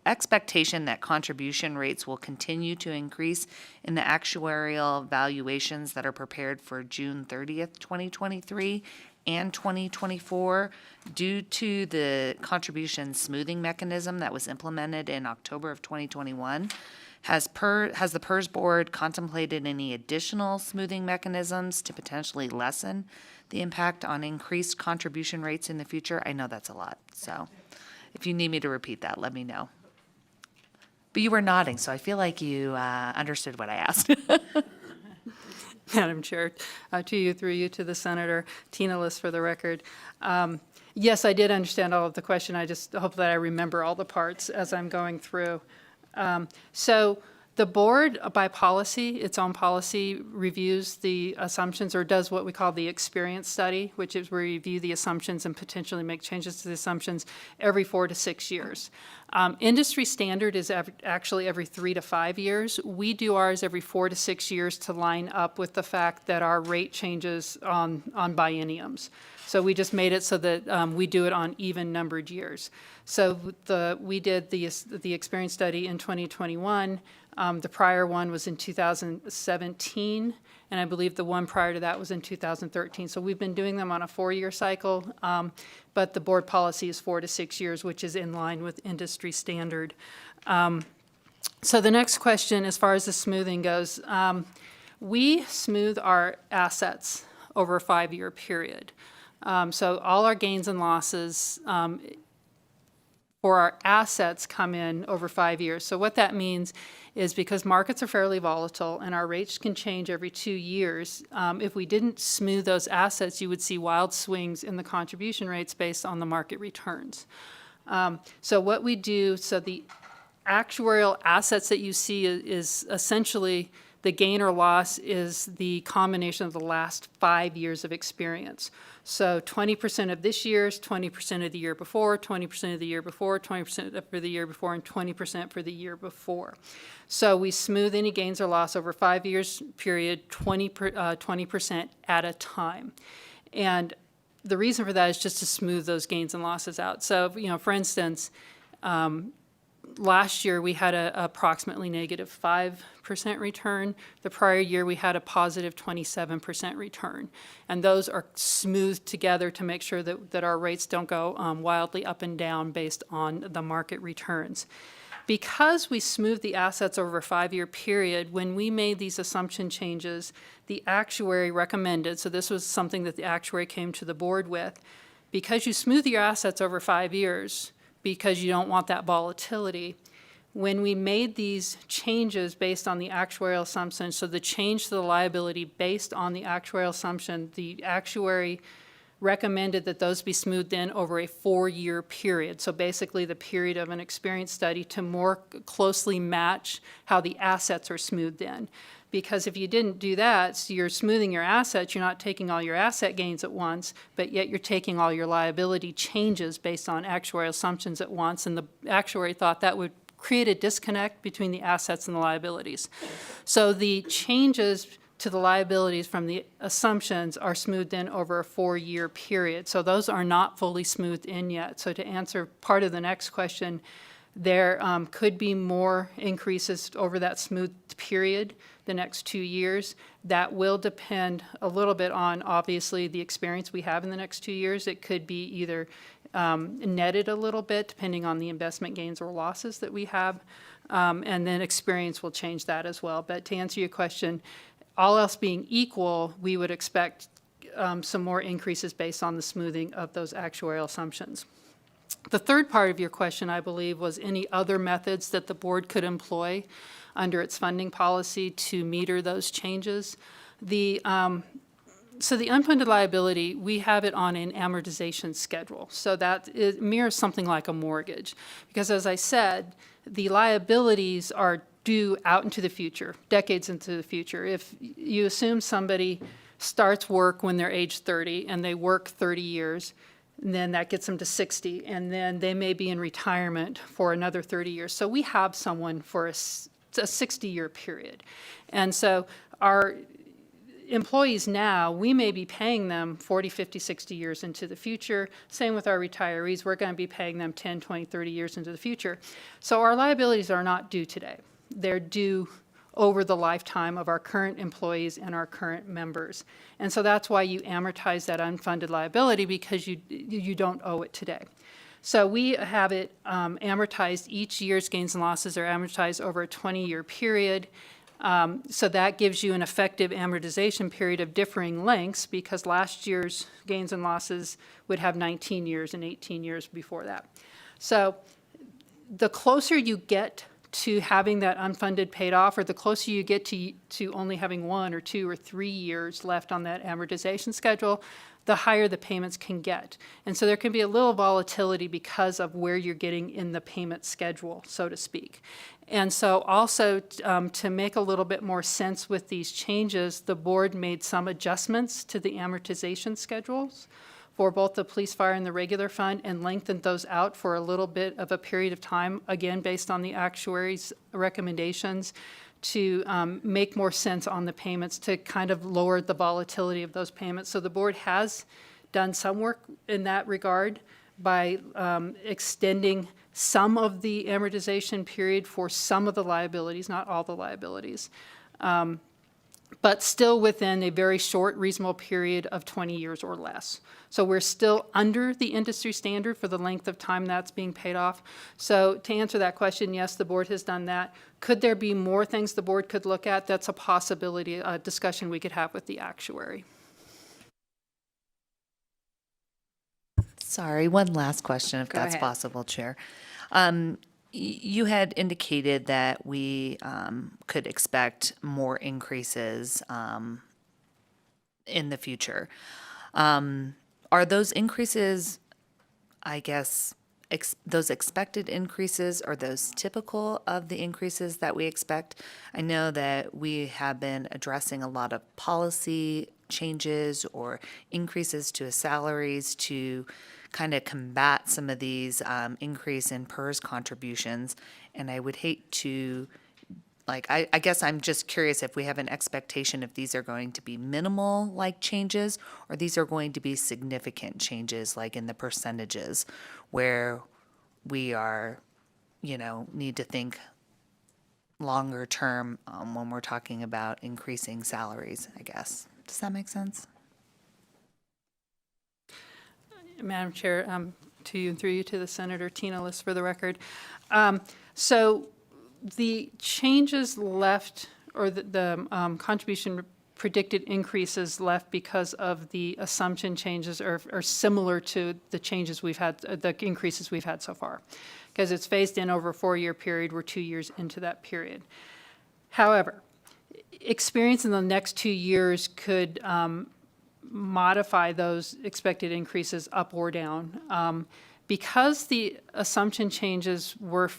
expectation that contribution rates will continue to increase in the actuarial valuations that are prepared for June 30th, 2023 and 2024 due to the contribution smoothing mechanism that was implemented in October of 2021? Has the PERS board contemplated any additional smoothing mechanisms to potentially lessen the impact on increased contribution rates in the future? I know that's a lot, so if you need me to repeat that, let me know. But you were nodding, so I feel like you understood what I asked. Madam Chair, to you, through you to the Senator, Tina List for the record. Yes, I did understand all of the question. I just hope that I remember all the parts as I'm going through. So the board, by policy, its own policy, reviews the assumptions or does what we call the experience study, which is where we review the assumptions and potentially make changes to the assumptions every 4 to 6 years. Industry standard is actually every 3 to 5 years. We do ours every 4 to 6 years to line up with the fact that our rate changes on bienniums. So we just made it so that we do it on even numbered years. So we did the experience study in 2021. The prior one was in 2017, and I believe the one prior to that was in 2013. So we've been doing them on a 4-year cycle, but the board policy is 4 to 6 years, which is in line with industry standard. So the next question, as far as the smoothing goes, we smooth our assets over a 5-year period. So all our gains and losses for our assets come in over 5 years. So what that means is because markets are fairly volatile and our rates can change every 2 years, if we didn't smooth those assets, you would see wild swings in the contribution rates based on the market returns. So what we do, so the actuarial assets that you see is essentially the gain or loss is the combination of the last 5 years of experience. So 20% of this year's, 20% of the year before, 20% of the year before, 20% for the year before, and 20% for the year before. So we smooth any gains or loss over 5 years period, 20% at a time. And the reason for that is just to smooth those gains and losses out. So, for instance, last year we had a approximately negative 5% return. The prior year we had a positive 27% return. And those are smoothed together to make sure that our rates don't go wildly up and down based on the market returns. Because we smooth the assets over a 5-year period, when we made these assumption changes, the actuary recommended, so this was something that the actuary came to the board with, because you smooth your assets over 5 years, because you don't want that volatility. When we made these changes based on the actuarial assumption, so the change to the liability based on the actuarial assumption, the actuary recommended that those be smoothed in over a 4-year period. So basically the period of an experience study to more closely match how the assets are smoothed in. Because if you didn't do that, so you're smoothing your assets, you're not taking all your asset gains at once, but yet you're taking all your liability changes based on actuarial assumptions at once, and the actuary thought that would create a disconnect between the assets and the liabilities. So the changes to the liabilities from the assumptions are smoothed in over a 4-year period. So those are not fully smoothed in yet. So to answer part of the next question, there could be more increases over that smooth period, the next 2 years. That will depend a little bit on, obviously, the experience we have in the next 2 years. It could be either netted a little bit, depending on the investment gains or losses that we have, and then experience will change that as well. But to answer your question, all else being equal, we would expect some more increases based on the smoothing of those actuarial assumptions. The third part of your question, I believe, was any other methods that the board could employ under its funding policy to meter those changes. So the unfunded liability, we have it on an amortization schedule. So that it mirrors something like a mortgage. Because as I said, the liabilities are due out into the future, decades into the future. If you assume somebody starts work when they're age 30 and they work 30 years, and then that gets them to 60, and then they may be in retirement for another 30 years. So we have someone for a 60-year period. And so our employees now, we may be paying them 40, 50, 60 years into the future. Same with our retirees. We're going to be paying them 10, 20, 30 years into the future. So our liabilities are not due today. They're due over the lifetime of our current employees and our current members. And so that's why you amortize that unfunded liability, because you don't owe it today. So we have it amortized. Each year's gains and losses are amortized over a 20-year period. So that gives you an effective amortization period of differing lengths, because last year's gains and losses would have 19 years and 18 years before that. So the closer you get to having that unfunded paid off, or the closer you get to only having 1 or 2 or 3 years left on that amortization schedule, the higher the payments can get. And so there can be a little volatility because of where you're getting in the payment schedule, so to speak. And so also to make a little bit more sense with these changes, the board made some adjustments to the amortization schedules for both the police, fire, and the regular fund, and lengthened those out for a little bit of a period of time, again, based on the actuary's recommendations, to make more sense on the payments, to kind of lower the volatility of those payments. So the board has done some work in that regard by extending some of the amortization period for some of the liabilities, not all the liabilities, but still within a very short, reasonable period of 20 years or less. So we're still under the industry standard for the length of time that's being paid off. So to answer that question, yes, the board has done that. Could there be more things the board could look at? That's a possibility, a discussion we could have with the actuary. Sorry, one last question, if Go that's ahead. possible, Chair. You had indicated that we could expect more increases in the future. Are those increases, I guess, those expected increases, are those typical of the increases that we expect? I know that we have been addressing a lot of policy changes or increases to salaries to kind of combat some of these increase in PERS contributions. And I would hate to, I guess I'm just curious if we have an expectation if these are going to be minimal like changes, or these are going to be significant changes like in the percentages where we are, need to think longer term when we're talking about increasing salaries, I guess. Does that make sense? Madam Chair, to you and through you to the Senator, Tina List for the record. So the changes left, or the contribution predicted increases left because of the assumption changes are similar to the changes we've had, the increases we've had so far. Because it's phased in over a 4-year period, we're 2 years into that period. However, experience in the next 2 years could modify those expected increases up or down. Because the assumption changes were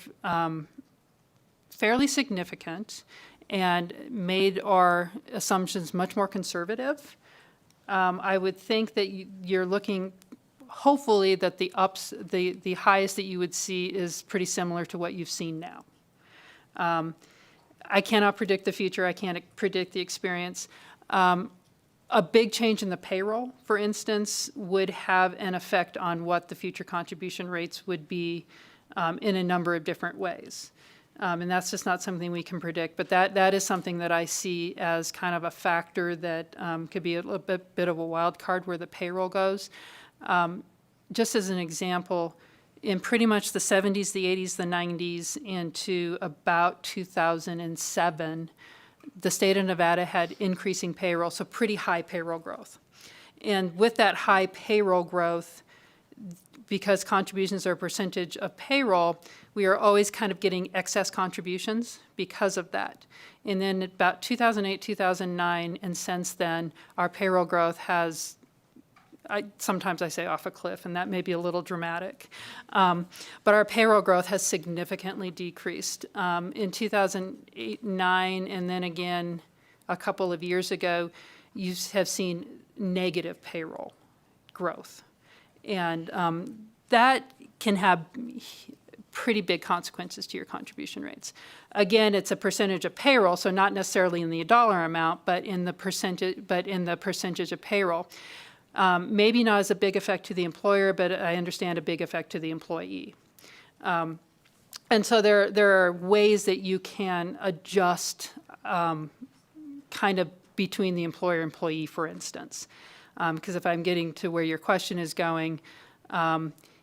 fairly significant and made our assumptions much more conservative, I would think that you're looking, hopefully, that the highest that you would see is pretty similar to what you've seen now. I cannot predict the future. I can't predict the experience. A big change in the payroll, for instance, would have an effect on what the future contribution rates would be in a number of different ways. And that's just not something we can predict. But that is something that I see as kind of a factor that could be a little bit of a wild card where the payroll goes. Just as an example, in pretty much the 70s, the 80s, the 90s, into about 2007, the state of Nevada had increasing payroll, so pretty high payroll growth. And with that high payroll growth, because contributions are a percentage of payroll, we are always kind of getting excess contributions because of that. And then about 2008, 2009, and since then, our payroll growth has, sometimes I say off a cliff, and that may be a little dramatic. But our payroll growth has significantly decreased. In 2008, 9, and then again a couple of years ago, you have seen negative payroll growth. And that can have pretty big consequences to your contribution rates. Again, it's a percentage of payroll, so not necessarily in the dollar amount, but in the percentage of payroll. Maybe not as a big effect to the employer, but I understand a big effect to the employee. And so there are ways that you can adjust kind of between the employer-employee, for instance. Because if I'm getting to where your question is going,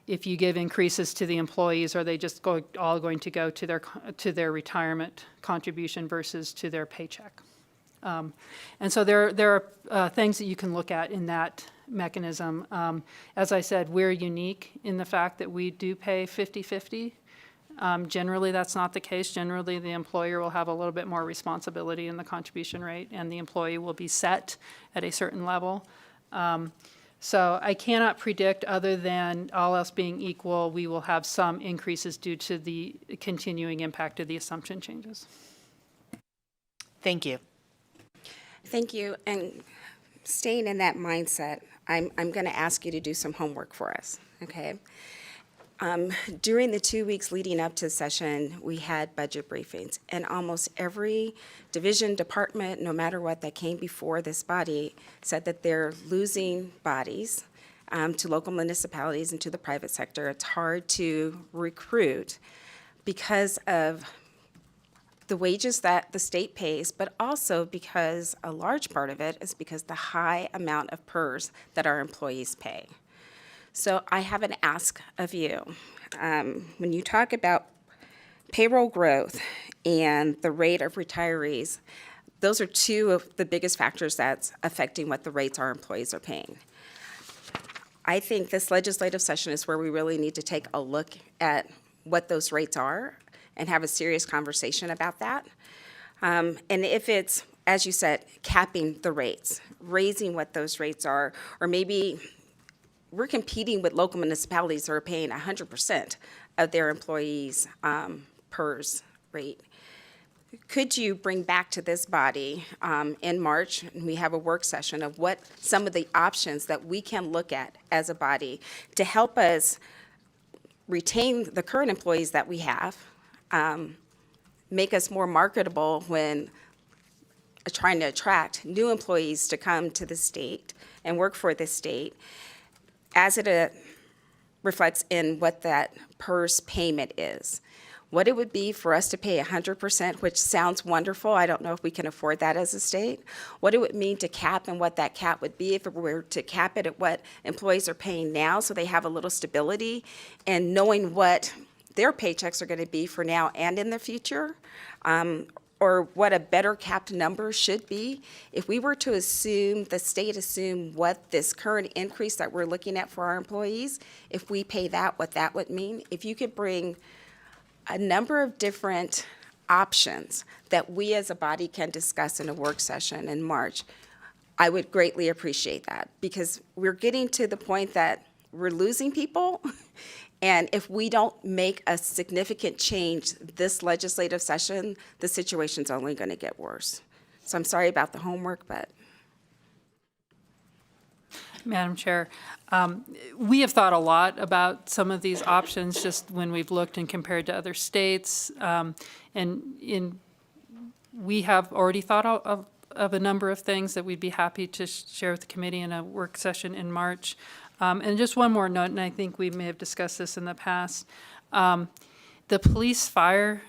if you give increases to the employees, are they just all going to go to their retirement contribution versus to their paycheck? And so there are things that you can look at in that mechanism. As I said, we're unique in the fact that we do pay 50-50. Generally, that's not the case. Generally, the employer will have a little bit more responsibility in the contribution rate, and the employee will be set at a certain level. So I cannot predict, other than all else being equal, we will have some increases due to the continuing impact of the assumption changes. Thank you. Thank you. And staying in that mindset, I'm going to ask you to do some homework for us, okay? During the 2 weeks leading up to the session, we had budget briefings, and almost every division, department, no matter what, that came before this body said that they're losing bodies to local municipalities and to the private sector. It's hard to recruit because of the wages that the state pays, but also because a large part of it is because the high amount of PERS that our employees pay. So I have an ask of you. When you talk about payroll growth and the rate of retirees, those are two of the biggest factors that's affecting what the rates our employees are paying. I think this legislative session is where we really need to take a look at what those rates are and have a serious conversation about that. And if it's, as you said, capping the rates, raising what those rates are, or maybe we're competing with local municipalities that are paying 100% of their employees' PERS rate. Could you bring back to this body in March, and we have a work session of what some of the options that we can look at as a body to help us retain the current employees that we have, make us more marketable when trying to attract new employees to come to the state and work for the state, as it reflects in what that PERS payment is. What it would be for us to pay 100%, which sounds wonderful. I don't know if we can afford that as a state. What it would mean to cap and what that cap would be if it were to cap it at what employees are paying now, so they have a little stability, and knowing what their paychecks are going to be for now and in the future, or what a better capped number should be. If we were to assume, the state assume what this current increase that we're looking at for our employees, if we pay that, what that would mean, if you could bring a number of different options that we as a body can discuss in a work session in March, I would greatly appreciate that, because we're getting to the point that we're losing people. And if we don't make a significant change this legislative session, the situation's only going to get worse. So I'm sorry about the homework, but. Madam Chair, we have thought a lot about some of these options just when we've looked and compared to other states. We have already thought of a number of things that we'd be happy to share with the committee in a work session in March. And just one more note, and I think we may have discussed this in the past. The police fire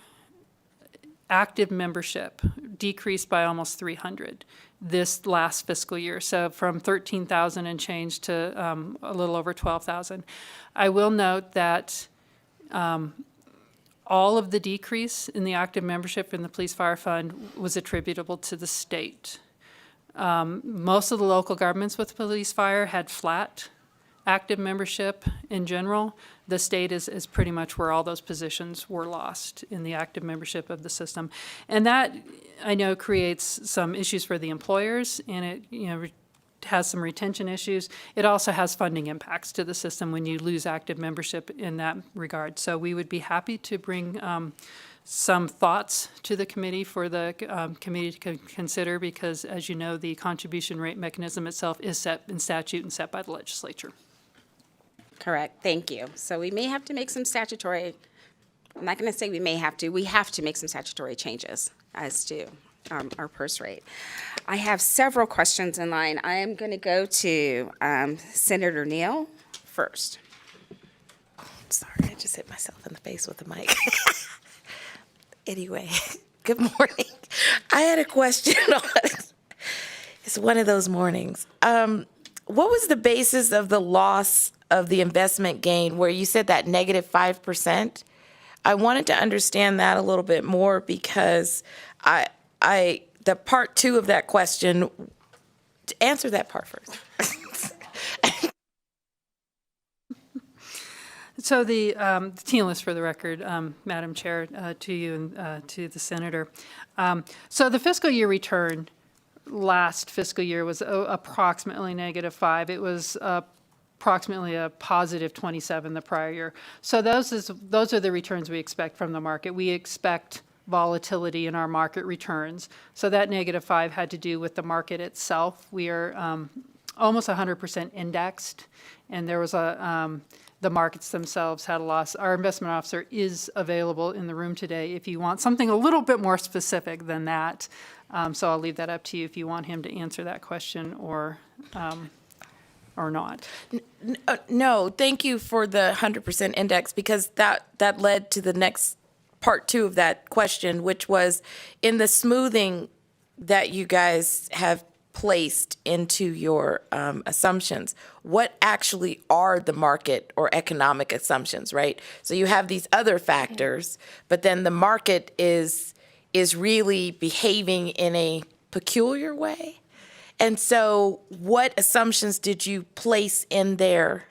active membership decreased by almost 300 this last fiscal year, so from 13,000 and change to a little over 12,000. I will note that all of the decrease in the active membership in the police fire fund was attributable to the state. Most of the local governments with police fire had flat active membership in general, the state is pretty much where all those positions were lost in the active membership of the system. And that, I know, creates some issues for the employers, and it, has some retention issues. It also has funding impacts to the system when you lose active membership in that regard. So we would be happy to bring some thoughts to the committee for the committee to consider, because as you know, the contribution rate mechanism itself is set in statute and set by the legislature. Correct, thank you. So we may have to make some statutory, I'm not going to say we may have to, we have to make some statutory changes as to our PERS rate. I have several questions in line. I am going to go to Senator Neal first. Sorry, I just hit myself in the face with the mic. Anyway, good morning. I had a question on, it's one of those mornings. What was the basis of the loss of the investment gain where you said that negative 5%? I wanted to understand that a little bit more, because the part two of that question, answer that part first. So the team list, for the record, Madam Chair, to you and to the Senator. So the fiscal year return last fiscal year was approximately -5. It was approximately a positive 27 the prior year. So those are the returns we expect from the market. We expect volatility in our market returns. So that -5 had to do with the market itself. We are almost 100% indexed, and there was the markets themselves had a loss. Our investment officer is available in the room today if you want something a little bit more specific than that. So I'll leave that up to you if you want him to answer that question or not. No, thank you for the 100% index, because that led to the next part two of that question, which was in the smoothing that you guys have placed into your assumptions, what actually are the market or economic assumptions, right? So you have these other factors, but then the market is really behaving in a peculiar way. And so what assumptions did you place in there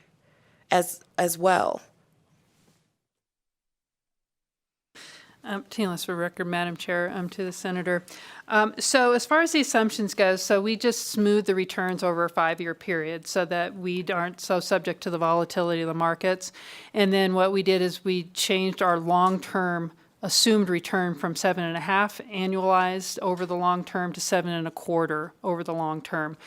as well? Teamless for record, Madam Chair, to the Senator. So as far as the assumptions go, so we just smooth the returns over a 5-year period so that we aren't so subject to the volatility of the markets. And then what we did is we changed our long-term assumed return from 7.5 annualized over the long term to 7.25 over the long term.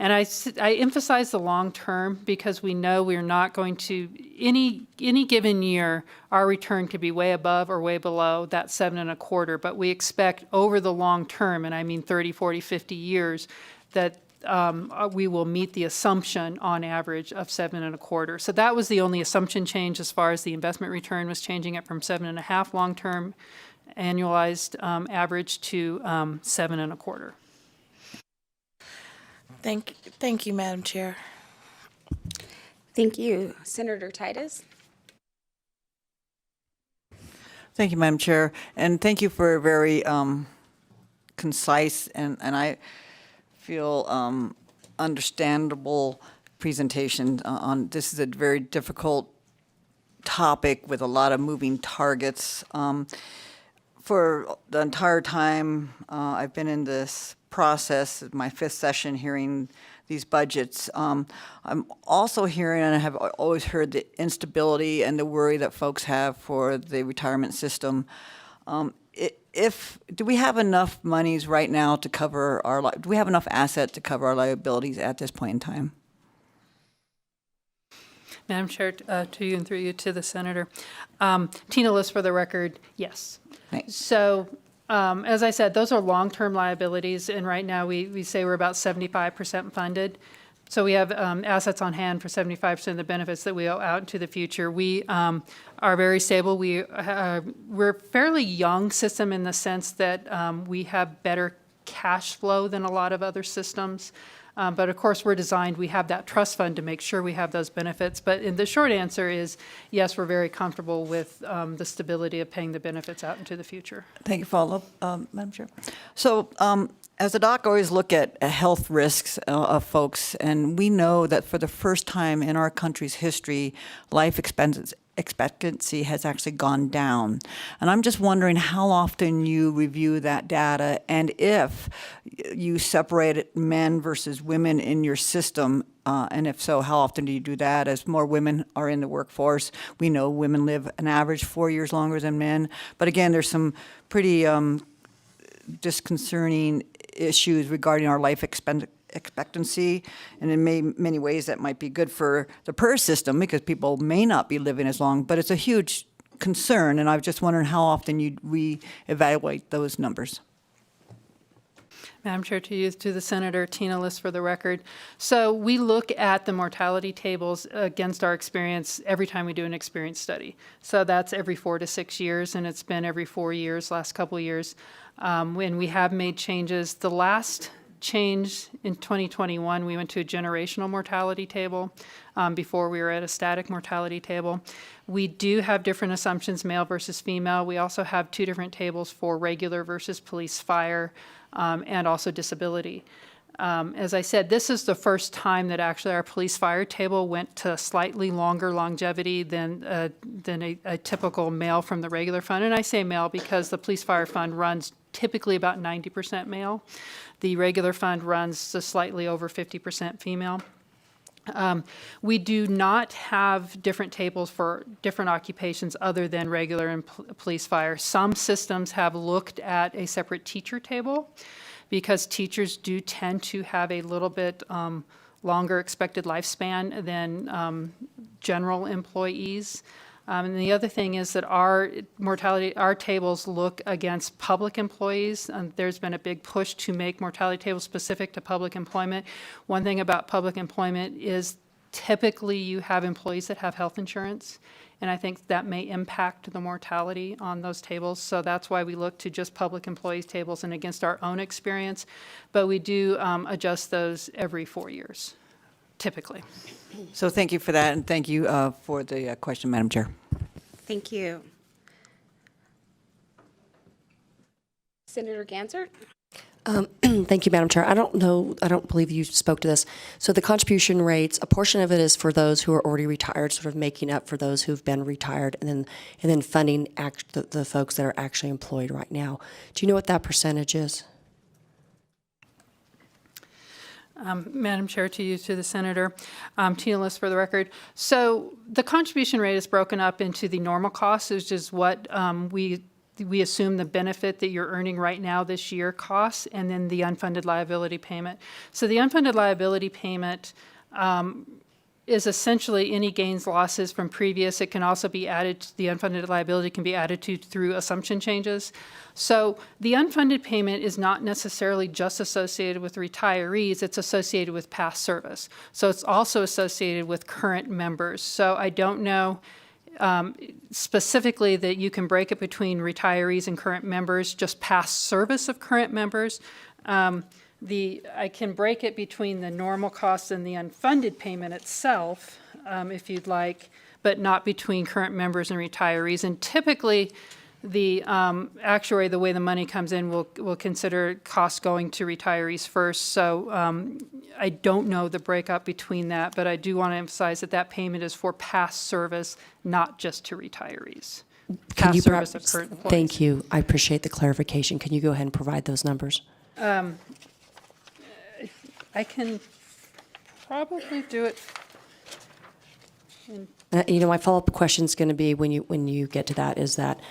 And I emphasize the long term because we know we're not going to, any given year, our return could be way above or way below that 7.25, but we expect over the long term, and I mean 30, 40, 50 years, that we will meet the assumption on average of 7.25. So that was the only assumption change as far as the investment return was changing it from 7.5 long-term annualized average to 7.25. Thank you, Madam Chair. Thank you. Senator Titus? Thank you, Madam Chair, and thank you for a very concise and I feel understandable presentation on this. Is a very difficult topic with a lot of moving targets. For the entire time I've been in this process, my 5th session hearing these budgets, I'm also hearing, and I have always heard, the instability and the worry that folks have for the retirement system. Do we have enough monies right now to cover do we have enough asset to cover our liabilities at this point in time? Madam Chair, to you and through you to the Senator. Tina List, for the record, yes. Thanks. So as I said, those are long-term liabilities, and right now we say we're about 75% funded. So we have assets on hand for 75% of the benefits that we owe out into the future. We are very stable. We're a fairly young system in the sense that we have better cash flow than a lot of other systems. But of course, we have that trust fund to make sure we have those benefits. But the short answer is, yes, we're very comfortable with the stability of paying the benefits out into the future. Thank you. Follow-up, Madam Chair. So As a doc, I always look at health risks of folks, and we know that for the first time in our country's history, life expectancy has actually gone down. And I'm just wondering how often you review that data, and if you separate men versus women in your system, and if so, how often do you do that? As more women are in the workforce, we know women live an average 4 years longer than men. But again, there's some pretty disconcerting issues regarding our life expectancy, and in many ways that might be good for the PERS system because people may not be living as long, but it's a huge concern, and I was just wondering how often you reevaluate those numbers. Madam Chair, to the Senator, Tina List for the record. So we look at the mortality tables against our experience every time we do an experience study. So that's every 4 to 6 years, and it's been every 4 years, last couple of years. When we have made changes, the last change in 2021, we went to a generational mortality table. Before we were at a static mortality table. We do have different assumptions, male versus female. We also have 2 different tables for regular versus police fire, and also disability. As I said, this is the first time that actually our police fire table went to slightly longer longevity than a typical male from the regular fund. And I say male because the police fire fund runs typically about 90% male. The regular fund runs to slightly over 50% female. We do not have different tables for different occupations other than regular and police fire. Some systems have looked at a separate teacher table because teachers do tend to have a little bit longer expected lifespan than general employees. And the other thing is that our tables look against public employees. There's been a big push to make mortality tables specific to public employment. One thing about public employment is typically you have employees that have health insurance, and I think that may impact the mortality on those tables. So that's why we look to just public employees tables and against our own experience. But we do adjust those every 4 years, typically. So thank you for that, and thank you for the question, Madam Chair. Thank you. Senator Gansert? Thank you, Madam Chair. I don't believe you spoke to this. So the contribution rates, a portion of it is for those who are already retired, sort of making up for those who've been retired, and then funding the folks that are actually employed right now. Do you know what that percentage is? Madam Chair, to the Senator, Tina List for the record. So the contribution rate is broken up into the normal costs, which is what we assume the benefit that you're earning right now this year costs, and then the unfunded liability payment. So the unfunded liability payment is essentially any gains, losses from previous. It can also be added, the unfunded liability can be added to through assumption changes. So the unfunded payment is not necessarily just associated with retirees, it's associated with past service. So it's also associated with current members. So I don't know specifically that you can break it between retirees and current members, just past service of current members. I can break it between the normal costs and the unfunded payment itself, if you'd like, but not between current members and retirees. And typically, the actuary, the way the money comes in, will consider costs going to retirees first. So I don't know the breakup between that, but I do want to emphasize that that payment is for past service, not just to retirees. Can you Past service of current employees. Thank you. I appreciate the clarification. Can you go ahead and provide those numbers? I can probably do it. My follow-up question is going to be when you get to that is that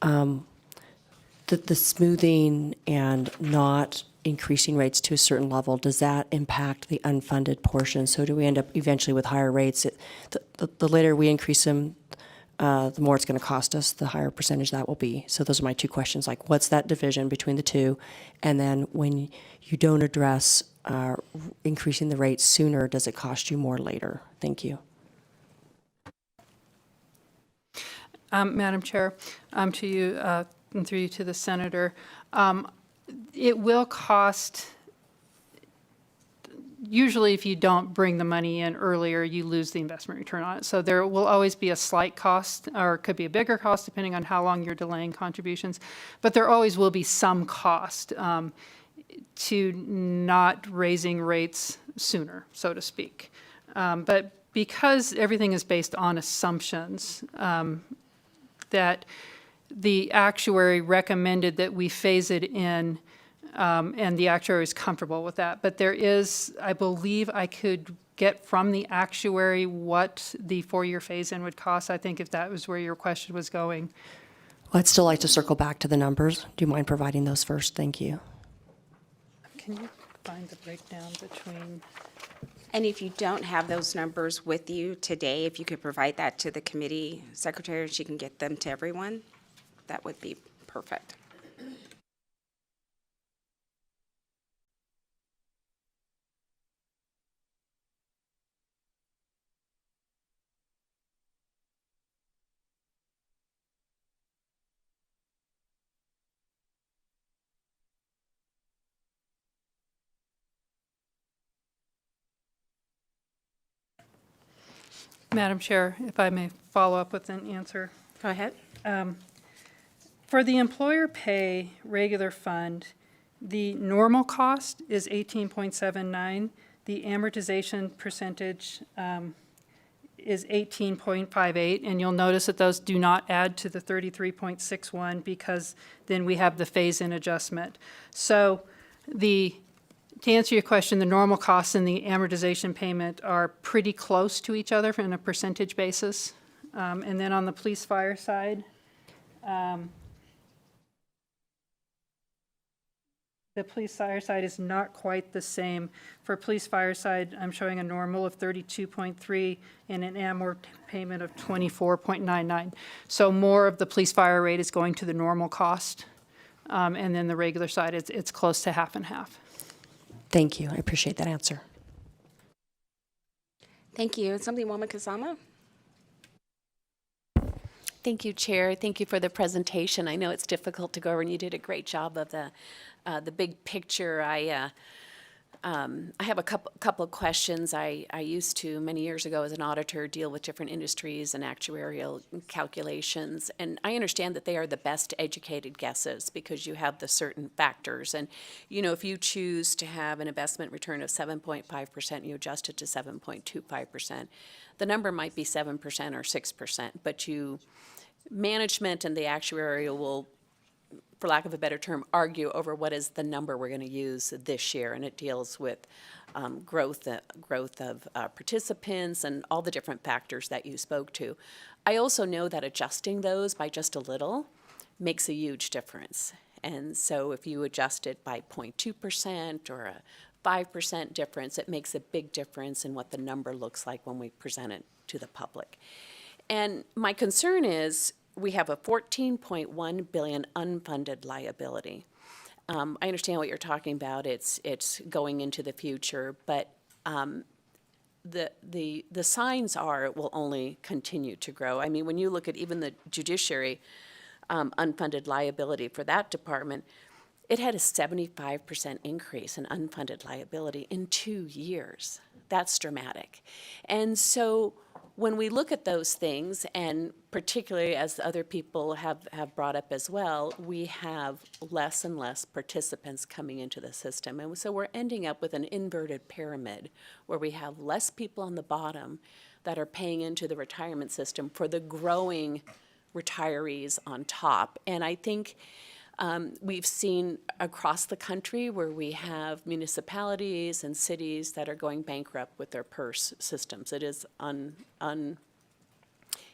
the smoothing and not increasing rates to a certain level, does that impact the unfunded portion? So do we end up eventually with higher rates? The later we increase them, the more it's going to cost us, the higher percentage that will be. So those are my 2 questions, like what's that division between the 2? And then when you don't address increasing the rates sooner, does it cost you more later? Thank you. Madam Chair, to you, and through you to the Senator, it will cost, usually if you don't bring the money in earlier, you lose the investment return on it. So there will always be a slight cost, or it could be a bigger cost depending on how long you're delaying contributions, but there always will be some cost. to not raising rates sooner, so to speak. But because everything is based on assumptions, that the actuary recommended that we phase it in, and the actuary is comfortable with that. But there is, I believe I could get from the actuary what the 4-year phase-in would cost, I think, if that was where your question was going. Well, I'd still like to circle back to the numbers. Do you mind providing those first? Thank you. Can you find the breakdown between? And if you don't have those numbers with you today, if you could provide that to the committee secretary, and she can get them to everyone, that would be perfect. Madam Chair, if I may follow up with an answer. Go ahead. For the employer pay regular fund, the normal cost is 18.79. The amortization percentage is 18.58, and you'll notice that those do not add to the 33.61 because then we have the phase-in adjustment. So to answer your question, the normal costs and the amortization payment are pretty close to each other on a percentage basis. And then on the police fire side, the police fire side is not quite the same. For police fire side, I'm showing a normal of 32.3 and an amort payment of 24.99. So more of the police fire rate is going to the normal cost. And then the regular side, it's close to half and half. Thank you. I appreciate that answer. Thank you. Assemblywoman Kasama? Thank you, Chair. Thank you for the presentation. I know it's difficult to go over, and you did a great job of the big picture. I have a couple of questions. I used to, many years ago as an auditor, deal with different industries and actuarial calculations, and I understand that they are the best educated guesses because you have the certain factors. And, you know, if you choose to have an investment return of 7.5%, you adjust it to 7.25%. The number might be 7% or 6%, but management and the actuarial will, for lack of a better term, argue over what is the number we're going to use this year, and it deals with growth of participants and all the different factors that you spoke to. I also know that adjusting those by just a little makes a huge difference. And so if you adjust it by 0.2% or a 5% difference, it makes a big difference in what the number looks like when we present it to the public. And my concern is we have a $14.1 billion unfunded liability. I understand what you're talking about. It's going into the future, but the signs are it will only continue to grow. I mean, when you look at even the judiciary unfunded liability for that department, it had a 75% increase in unfunded liability in 2 years. That's dramatic. And so when we look at those things, and particularly as other people have brought up as well, we have less and less participants coming into the system. And so we're ending up with an inverted pyramid where we have less people on the bottom that are paying into the retirement system for the growing retirees on top. And I think we've seen across the country where we have municipalities and cities that are going bankrupt with their PERS systems. It is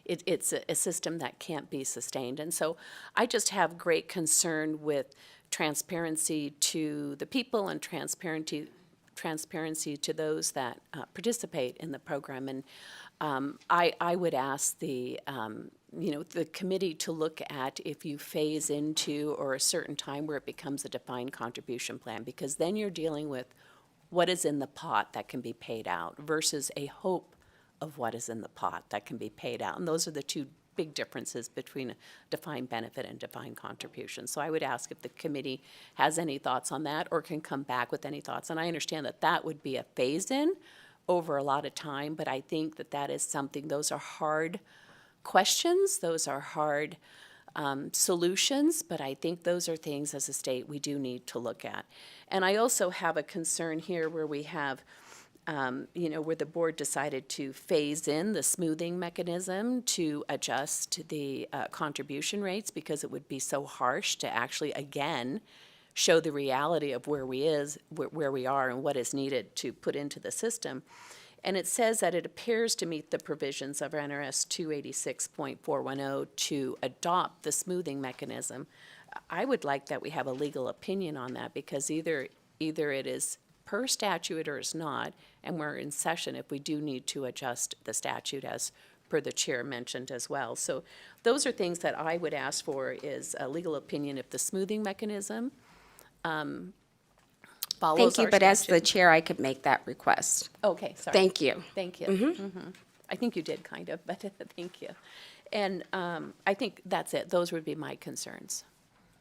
it's a system that can't be sustained. And so I just have great concern with transparency to the people and transparency to those that participate in the program. And I would ask the committee to look at if you phase into or a certain time where it becomes a defined contribution plan, because then you're dealing with what is in the pot that can be paid out versus a hope of what is in the pot that can be paid out. And those are the two big differences between a defined benefit and defined contribution. So I would ask if the committee has any thoughts on that or can come back with any thoughts. And I understand that that would be a phase-in over a lot of time, but I think that that is something, those are hard questions. Those are hard solutions, but I think those are things as a state we do need to look at. And I also have a concern here where we have, where the board decided to phase in the smoothing mechanism to adjust the contribution rates because it would be so harsh to actually, again, show the reality of where we are and what is needed to put into the system. And it says that it appears to meet the provisions of NRS 286.410 to adopt the smoothing mechanism. I would like that we have a legal opinion on that because either it is per statute or it's not, and we're in session if we do need to adjust the statute as per the chair mentioned as well. So those are things that I would ask for is a legal opinion if the smoothing mechanism follows Thank you, our but as the statute. chair, I could make that request. Okay, sorry. Thank you. Thank you. Mhm. I think you did kind of, but thank you. And I think that's it. Those would be my concerns.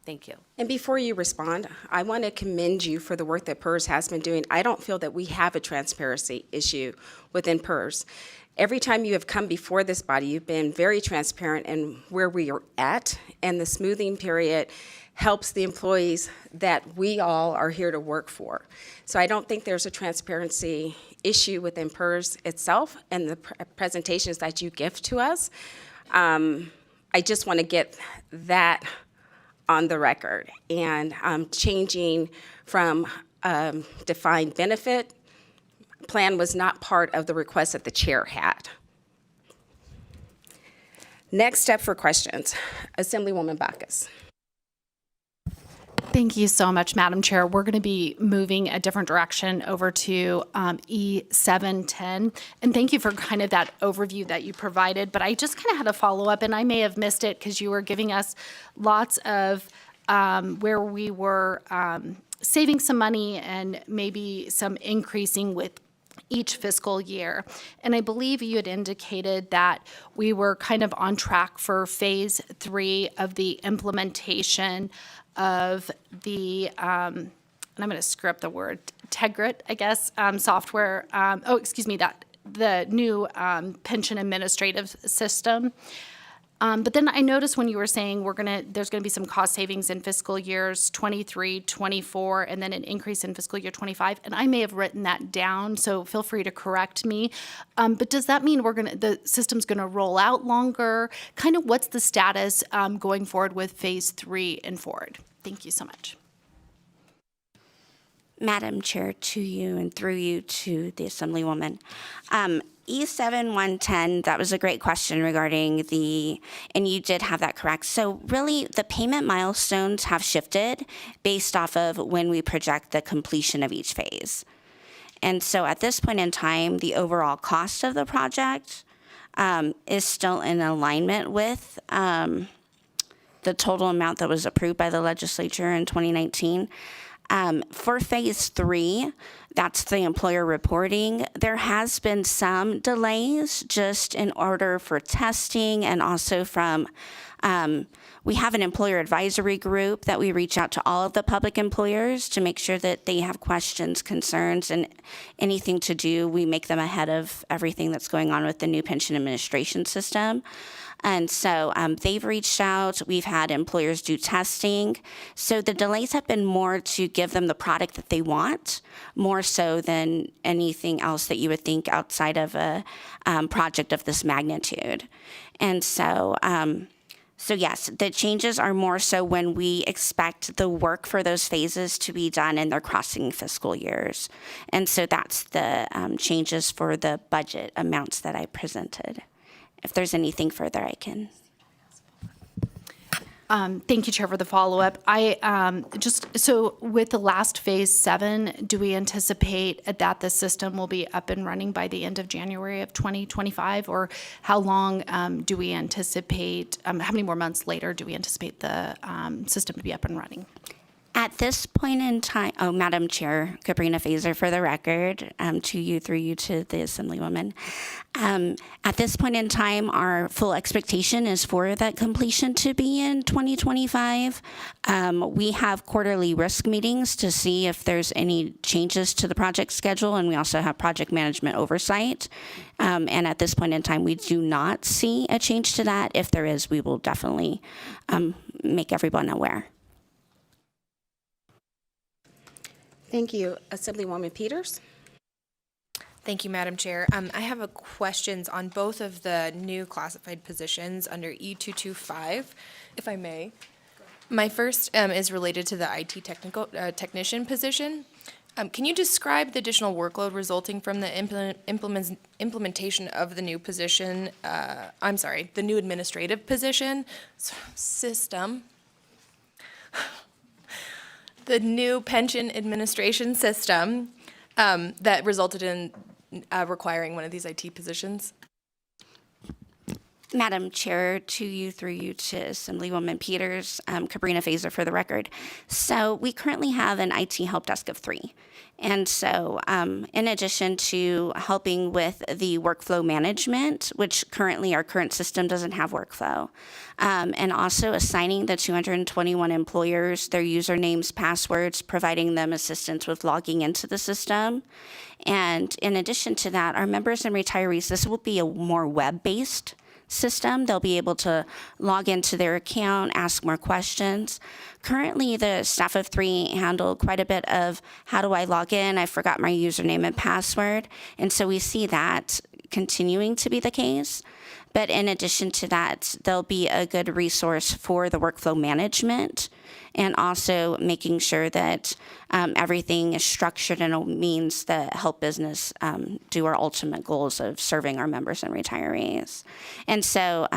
Thank you. And before you respond, I want to commend you for the work that PERS has been doing. I don't feel that we have a transparency issue within PERS. Every time you have come before this body, you've been very transparent in where we are at, and the smoothing period helps the employees that we all are here to work for. So I don't think there's a transparency issue within PERS itself and the presentations that you give to us. I just want to get that on the record. And changing from defined benefit plan was not part of the request that the chair had. Next step for questions, Assemblywoman Backus. Thank you so much, Madam Chair. We're going to be moving a different direction over to E710. And thank you for kind of that overview that you provided. But I just kind of had a follow-up, and I may have missed it because you were giving us lots of where we were saving some money and maybe some increasing with each fiscal year. And I believe you had indicated that we were kind of on track for phase 3 of the implementation of the, and I'm going to screw up the word, Tegrit, I guess, software, the new pension administrative system. But then I noticed when you were saying there's going to be some cost savings in fiscal years 23, 24, and then an increase in fiscal year 25. And I may have written that down, so feel free to correct me. But does that mean the system's going to roll out longer? Kind of what's the status going forward with phase 3 and forward? Thank you so much. Madam Chair, to you and through you to the Assemblywoman. E7110, that was a great question regarding and you did have that correct. So really, the payment milestones have shifted based off of when we project the completion of each phase. And so at this point in time, the overall cost of the project is still in alignment with the total amount that was approved by the legislature in 2019. For phase 3, that's the employer reporting. There has been some delays just in order for testing and also from, we have an employer advisory group that we reach out to all of the public employers to make sure that they have questions, concerns, and anything to do. We make them ahead of everything that's going on with the new pension administration system. And so they've reached out. We've had employers do testing. So the delays have been more to give them the product that they want, more so than anything else that you would think outside of a project of this magnitude. And so, yes, the changes are more so when we expect the work for those phases to be done and they're crossing fiscal years. And so that's the changes for the budget amounts that I presented. If there's anything further, I can. Thank you, Chair, for the follow-up. So with the last phase 7, do we anticipate that the system will be up and running by the end of January of 2025? Or how long do we anticipate, how many more months later do we anticipate the system to be up and running? At this point in time, Madam Chair, Cabrina Fazer for the record, to you, through you to the Assemblywoman. At this point in time, our full expectation is for that completion to be in 2025. We have quarterly risk meetings to see if there's any changes to the project schedule, and we also have project management oversight. And at this point in time, we do not see a change to that. If there is, we will definitely make everyone aware. Thank you. Assemblywoman Peters? Thank you, Madam Chair. I have questions on both of the new classified positions under E225, if I may. My first is related to the IT technician position. Can you describe the additional workload resulting from the implementation of the new position, the new administrative position system? The new pension administration system that resulted in requiring one of these IT positions? Madam Chair, to you, through you to Assemblywoman Peters, Cabrina Fazer for the record. So we currently have an IT help desk of 3. And so in addition to helping with the workflow management, which currently our current system doesn't have workflow, and also assigning the 221 employers their usernames, passwords, providing them assistance with logging into the system. And in addition to that, our members and retirees, this will be a more web-based system. They'll be able to log into their account, ask more questions. Currently, the staff of 3 handle quite a bit of, how do I log in? I forgot my username and password. And so we see that continuing to be the case. But in addition to that, there'll be a good resource for the workflow management and also making sure that everything is structured in a means that help business do our ultimate goals of serving our members and retirees. And so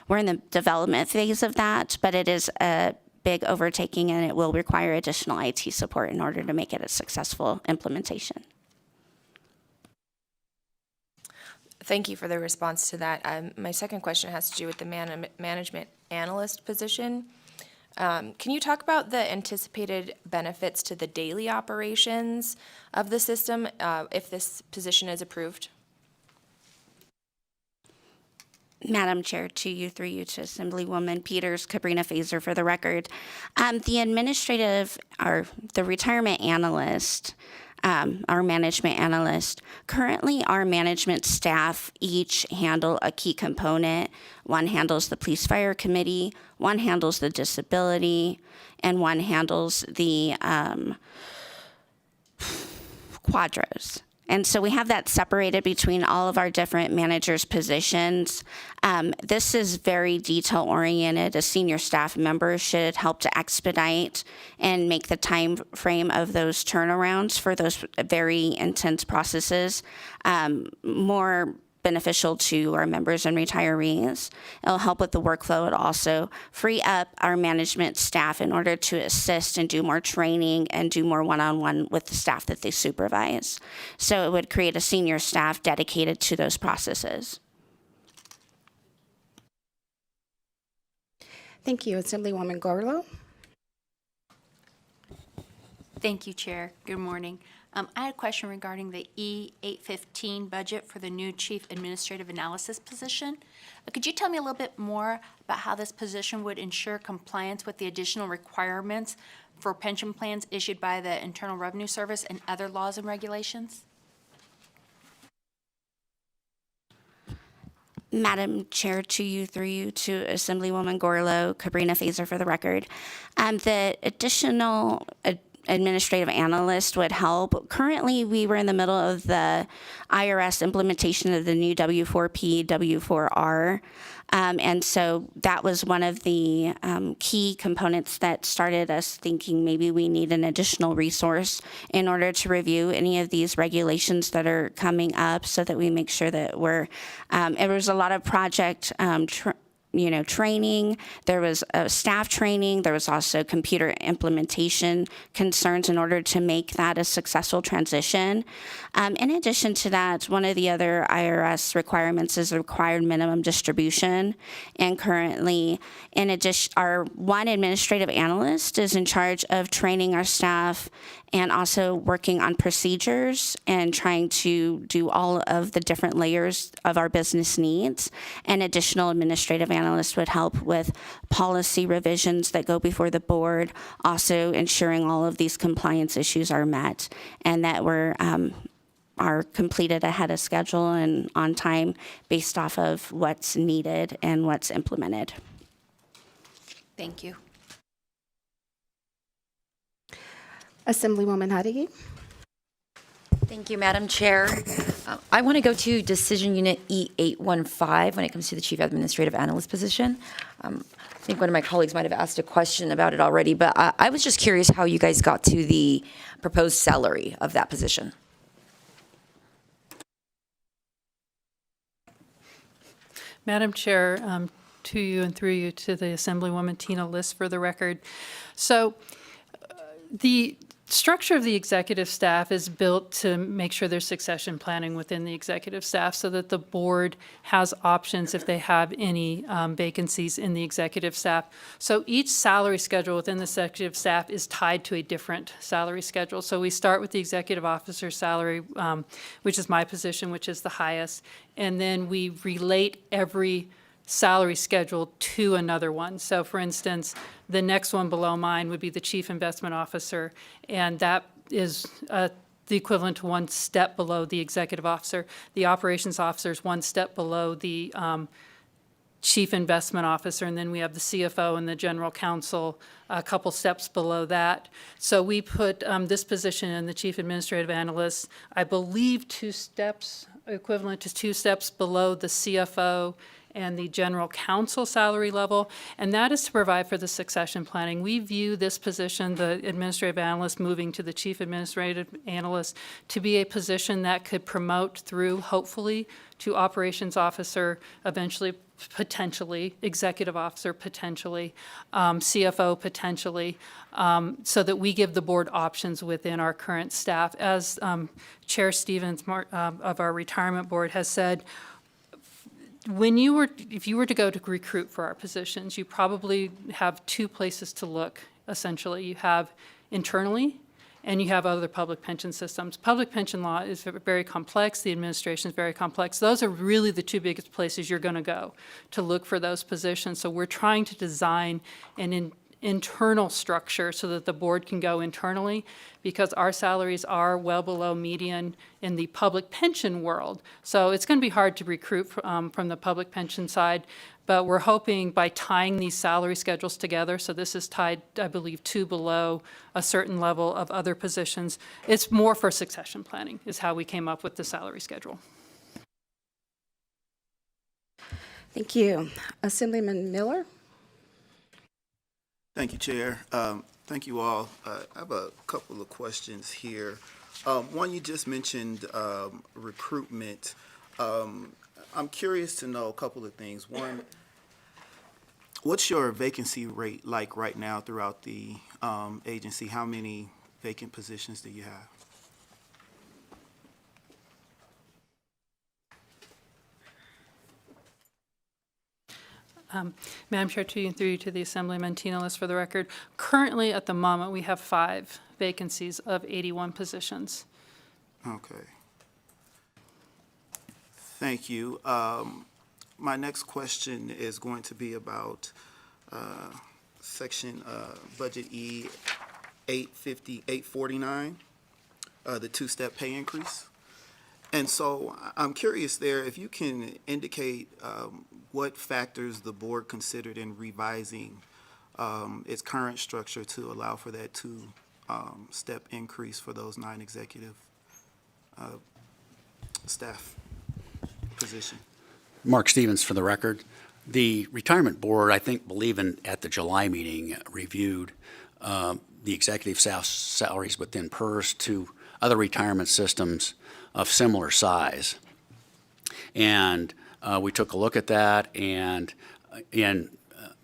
we're in the development phase of that, but it is a big overtaking and it will require additional IT support in order to make it a successful implementation. Thank you for the response to that. My second question has to do with the management analyst position. Can you talk about the anticipated benefits to the daily operations of the system if this position is approved? Madam Chair, to you, through you to Assemblywoman Peters, Cabrina Fazer for the record. The administrative, or the retirement analyst, our management analyst. Currently, our management staff each handle a key component. One handles the police fire committee, one handles the disability, and one handles the quadros. And so we have that separated between all of our different managers' positions. This is very detail-oriented. A senior staff member should help to expedite and make the time frame of those turnarounds for those very intense processes more beneficial to our members and retirees. It'll help with the workflow. It'll also free up our management staff in order to assist and do more training and do more one-on-one with the staff that they supervise. So it would create a senior staff dedicated to those processes. Thank you. Assemblywoman Gorlo? Thank you, Chair. Good morning. I had a question regarding the E815 budget for the new Chief Administrative Analysis position. Could you tell me a little bit more about how this position would ensure compliance with the additional requirements for pension plans issued by the Internal Revenue Service and other laws and regulations? Madam Chair, to you, through you to Assemblywoman Gorlo, Cabrina Fazer for the record. The additional administrative analyst would help. Currently, we were in the middle of the IRS implementation of the new W4P, W4R. And so that was one of the key components that started us thinking maybe we need an additional resource in order to review any of these regulations that are coming up so that we make sure that we're, there was a lot of project training. There was staff training. There was also computer implementation concerns in order to make that a successful transition. In addition to that, one of the other IRS requirements is a required minimum distribution. And currently, in addition, our one administrative analyst is in charge of training our staff and also working on procedures and trying to do all of the different layers of our business needs. An additional administrative analyst would help with policy revisions that go before the board, also ensuring all of these compliance issues are met and that are completed ahead of schedule and on time based off of what's needed and what's implemented. Thank you. Assemblywoman Hadigi. Thank you, Madam Chair. I want to go to Decision Unit E815 when it comes to the Chief Administrative Analyst position. I think one of my colleagues might have asked a question about it already, but I was just curious how you guys got to the proposed salary of that position. Madam Chair, to you and through you to the Assemblywoman Tina List for the record. So the structure of the executive staff is built to make sure there's succession planning within the executive staff so that the board has options if they have any vacancies in the executive staff. So each salary schedule within the executive staff is tied to a different salary schedule. So we start with the executive officer salary, which is my position, which is the highest, and then we relate every salary schedule to another one. So for instance, the next one below mine would be the chief investment officer, and that is the equivalent to one step below the executive officer. The operations officer is one step below the chief investment officer, and then we have the CFO and the general counsel a couple steps below that. So we put this position in the chief administrative analyst, I believe 2 steps, equivalent to 2 steps below the CFO and the general counsel salary level, and that is to provide for the succession planning. We view this position, the administrative analyst moving to the chief administrative analyst, to be a position that could promote through, hopefully, to operations officer, eventually, potentially, executive officer, potentially, CFO, potentially, so that we give the board options within our current staff. As Chair Stevens of our retirement board has said, if you were to go to recruit for our positions, you probably have 2 places to look, essentially. You have internally, and you have other public pension systems. Public pension law is very complex. The administration is very complex. Those are really the 2 biggest places you're going to go to look for those positions. So we're trying to design an internal structure so that the board can go internally, because our salaries are well below median in the public pension world. So it's going to be hard to recruit from the public pension side, but we're hoping by tying these salary schedules together, so this is tied, I believe, 2 below a certain level of other positions, it's more for succession planning is how we came up with the salary schedule. Thank you. Assemblyman Miller. Thank you, Chair. Thank you all. I have a couple of questions here. One, you just mentioned recruitment. I'm curious to know a couple of things. One, what's your vacancy rate like right now throughout the agency? How many vacant positions do you have? Madam Chair, to you and through you to the Assemblyman Tina List for the record. Currently, at the moment, we have 5 vacancies of 81 positions. Okay. Thank you. My next question is going to be about section budget E 849, the 2-step pay increase. And so I'm curious there if you can indicate what factors the board considered in revising its current structure to allow for that 2-step increase for those 9 executive staff position. Mark Stevens for the record. The retirement board, I think, at the July meeting, reviewed the executive staff salaries within PERS to other retirement systems of similar size. And we took a look at that, and in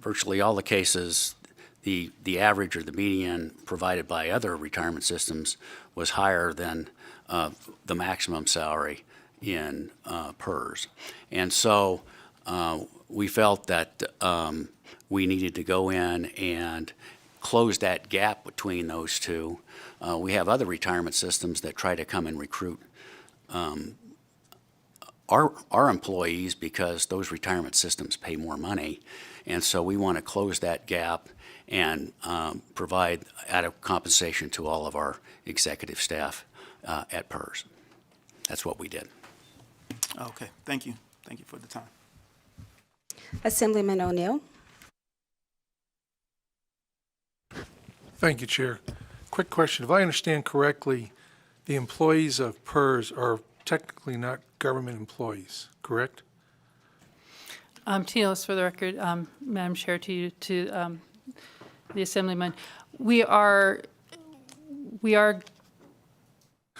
virtually all the cases, the average or the median provided by other retirement systems was higher than the maximum salary in PERS. And so we felt that we needed to go in and close that gap between those two. We have other retirement systems that try to come and recruit our employees because those retirement systems pay more money. And so we want to close that gap and provide adequate compensation to all of our executive staff at PERS. That's what we did. Okay, thank you. Thank you for the time. Assemblyman O'Neill. Thank you, Chair. Quick question. If I understand correctly, the employees of PERS are technically not government employees, correct? Tina List, for the record, Madam Chair, to you, to the Assemblyman. We are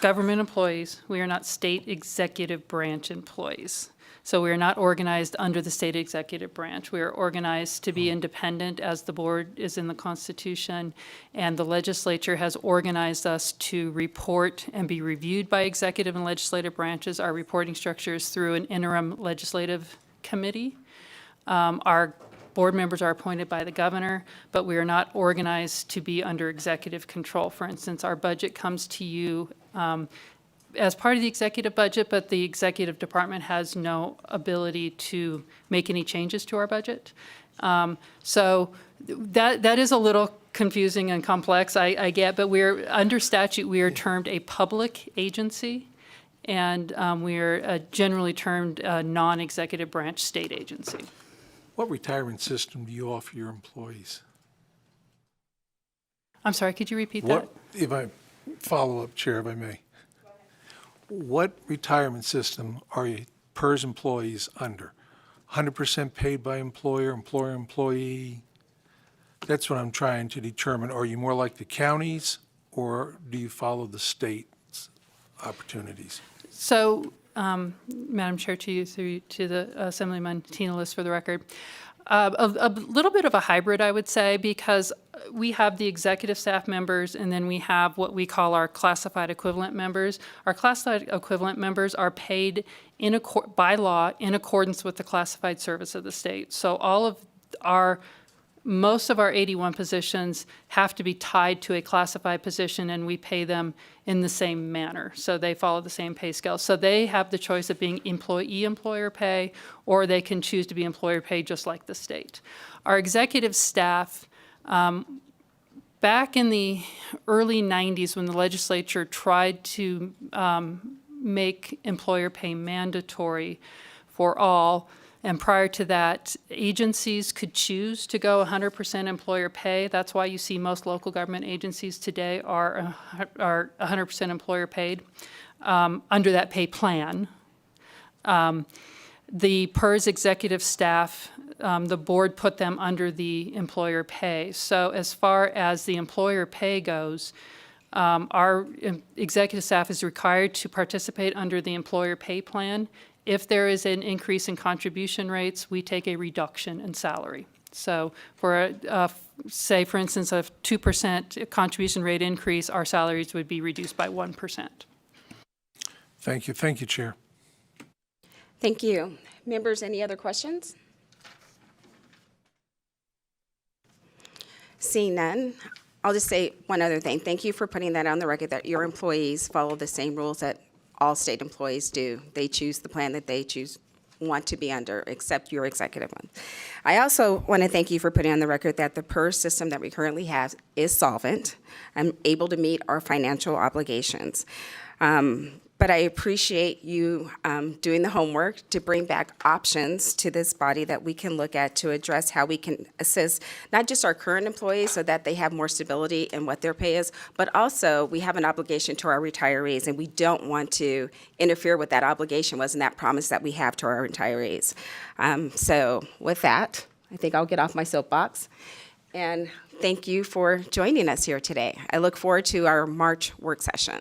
government employees. We are not state executive branch employees. So we are not organized under the state executive branch. We are organized to be independent, as the board is in the Constitution, and the legislature has organized us to report and be reviewed by executive and legislative branches. Our reporting structure is through an interim legislative committee. Our board members are appointed by the governor, but we are not organized to be under executive control. For instance, our budget comes to you as part of the executive budget, but the executive department has no ability to make any changes to our budget. So that is a little confusing and complex, I get, but we're, under statute, we are termed a public agency, and we are generally termed a non-executive branch state agency. What retirement system do you offer your employees? I'm sorry, could you repeat that? If I follow up, Chair, if I may. What retirement system are your PERS employees under? 100% paid by employer, employee? That's what I'm trying to determine. Are you more like the counties, or do you follow the state's opportunities? So, Madam Chair, to you, through to the Assemblyman Tina List, for the record, a little bit of a hybrid, I would say, because we have the executive staff members, and then we have what we call our classified equivalent members. Our classified equivalent members are paid by law in accordance with the classified service of the state. So most of our 81 positions have to be tied to a classified position, and we pay them in the same manner. So they follow the same pay scale. So they have the choice of being employee-employer pay, or they can choose to be employer pay just like the state. Our executive staff, back in the early 90s, when the legislature tried to make employer pay mandatory for all, and prior to that, agencies could choose to go 100% employer pay. That's why you see most local government agencies today are 100% employer paid under that pay plan. The PERS executive staff, the board put them under the employer pay. So as far as the employer pay goes, our executive staff is required to participate under the employer pay plan. If there is an increase in contribution rates, we take a reduction in salary. So for, say, for instance, a 2% contribution rate increase, our salaries would be reduced by 1%. Thank you. Thank you, Chair. Thank you. Members, any other questions? Seeing none, I'll just say one other thing. Thank you for putting that on the record, that your employees follow the same rules that all state employees do. They choose the plan that they want to be under, except your executive one. I also want to thank you for putting on the record that the PERS system that we currently have is solvent and able to meet our financial obligations. But I appreciate you doing the homework to bring back options to this body that we can look at to address how we can assist not just our current employees so that they have more stability in what their pay is, but also we have an obligation to our retirees, and we don't want to interfere with that obligation, wasn't that promise that we have to our retirees. So with that, I think I'll get off my soapbox. And thank you for joining us here today. I look forward to our March work session.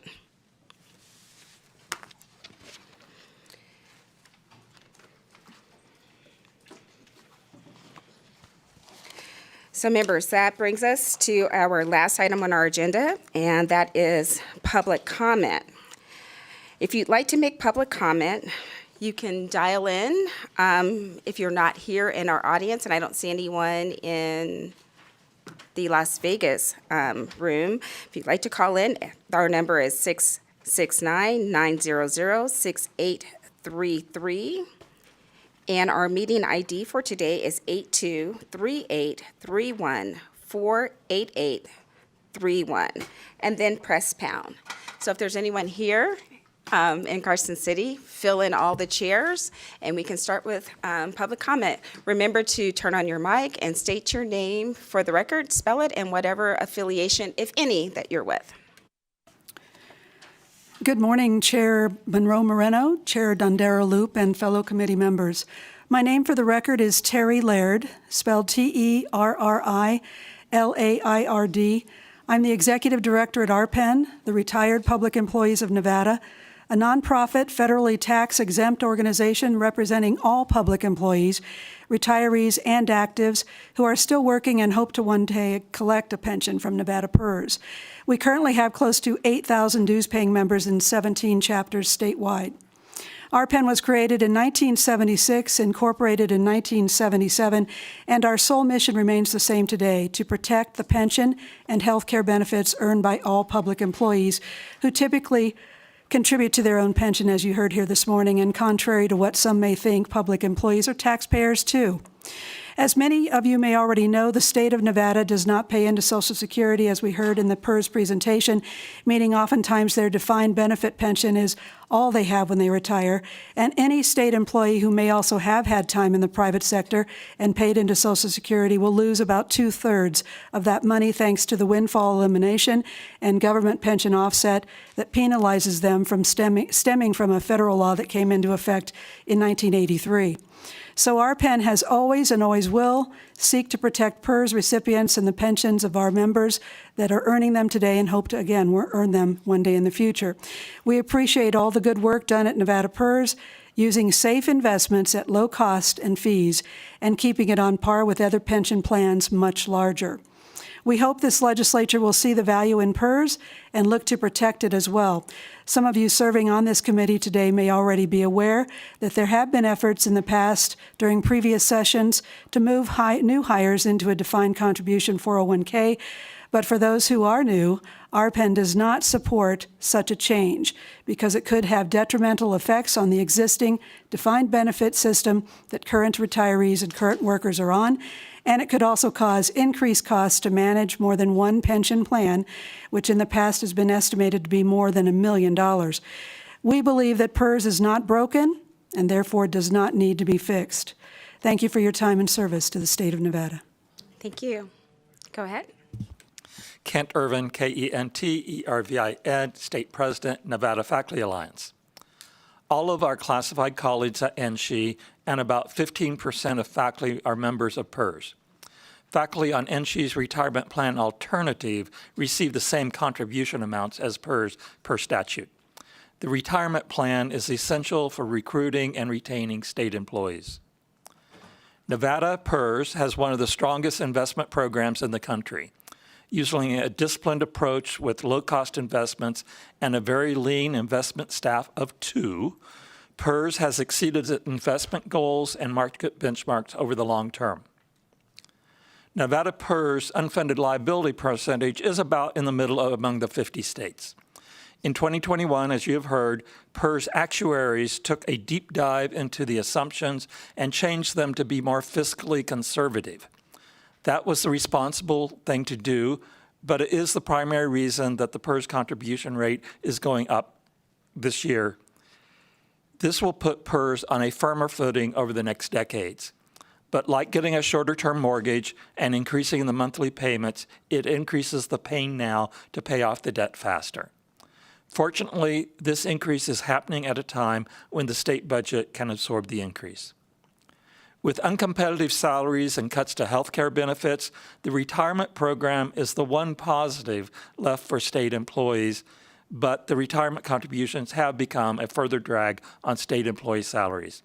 So members, that brings us to our last item on our agenda, and that is public comment. If you'd like to make public comment, you can dial in. If you're not here in our audience, and I don't see anyone in the Las Vegas room, if you'd like to call in, our number is 669-900-6833. And our meeting ID for today is 823831-48831. And then press pound. So if there's anyone here in Carson City, fill in all the chairs, and we can start with public comment. Remember to turn on your mic and state your name for the record, spell it, and whatever affiliation, if any, that you're with. Good morning, Chair Monroe Moreno, Chair Dondero Loop, and fellow committee members. My name for the record is Terry Laird, spelled T-E-R-R-I-L-A-I-R-D. I'm the Executive Director at RPEN, the Retired Public Employees of Nevada, a nonprofit, federally tax-exempt organization representing all public employees, retirees, and actives who are still working and hope to one day collect a pension from Nevada PERS. We currently have close to 8,000 dues-paying members in 17 chapters statewide. RPEN was created in 1976, incorporated in 1977, and our sole mission remains the same today, to protect the pension and health care benefits earned by all public employees who typically contribute to their own pension, as you heard here this morning, and contrary to what some may think, public employees are taxpayers too. As many of you may already know, the state of Nevada does not pay into Social Security, as we heard in the PERS presentation, meaning oftentimes their defined benefit pension is all they have when they retire, and any state employee who may also have had time in the private sector and paid into Social Security will lose about 2/3 of that money thanks to the windfall elimination and government pension offset that penalizes them from stemming from a federal law that came into effect in 1983. So RPEN has always and always will seek to protect PERS recipients and the pensions of our members that are earning them today and hope to, again, earn them one day in the future. We appreciate all the good work done at Nevada PERS, using safe investments at low cost and fees, and keeping it on par with other pension plans much larger. We hope this legislature will see the value in PERS and look to protect it as well. Some of you serving on this committee today may already be aware that there have been efforts in the past during previous sessions to move new hires into a defined contribution 401k, but for those who are new, RPEN does not support such a change because it could have detrimental effects on the existing defined benefit system that current retirees and current workers are on, and it could also cause increased costs to manage more than one pension plan, which in the past has been estimated to be more than $1 million. We believe that PERS is not broken and therefore does not need to be fixed. Thank you for your time and service to the state of Nevada. Thank you. Go ahead. Kent Irvin, K-E-N-T-E-R-V-I-N, State President, Nevada Faculty Alliance. All of our classified colleagues at NSHE and about 15% of faculty are members of PERS. Faculty on NSHE's retirement plan alternative receive the same contribution amounts as PERS per statute. The retirement plan is essential for recruiting and retaining state employees. Nevada PERS has one of the strongest investment programs in the country. Using a disciplined approach with low-cost investments and a very lean investment staff of 2, PERS has exceeded its investment goals and market benchmarks over the long term. Nevada PERS unfunded liability percentage is about in the middle among the 50 states. In 2021, as you have heard, PERS actuaries took a deep dive into the assumptions and changed them to be more fiscally conservative. That was the responsible thing to do, but it is the primary reason that the PERS contribution rate is going up this year. This will put PERS on a firmer footing over the next decades. But like getting a shorter-term mortgage and increasing the monthly payments, it increases the pain now to pay off the debt faster. Fortunately, this increase is happening at a time when the state budget can absorb the increase. With uncompetitive salaries and cuts to health care benefits, the retirement program is the one positive left for state employees, but the retirement contributions have become a further drag on state employee salaries.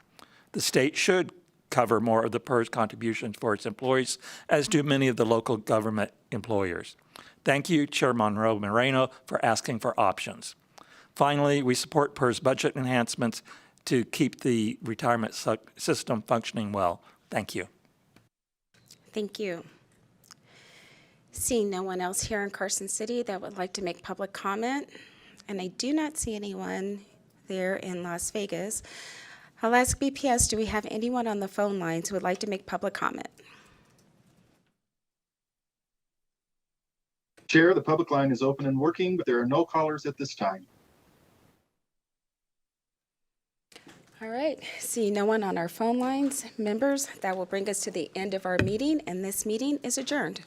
The state should cover more of the PERS contributions for its employees, as do many of the local government employers. Thank you, Chair Monroe Moreno, for asking for options. Finally, we support PERS budget enhancements to keep the retirement system functioning well. Thank you. Thank you. Seeing no one else here in Carson City that would like to make public comment, and I do not see anyone there in Las Vegas, I'll ask BPS, do we have anyone on the phone lines who would like to make public comment? Chair, the public line is open and working, but there are no callers at this time. All right, seeing no one on our phone lines, members, that will bring us to the end of our meeting, and this meeting is adjourned.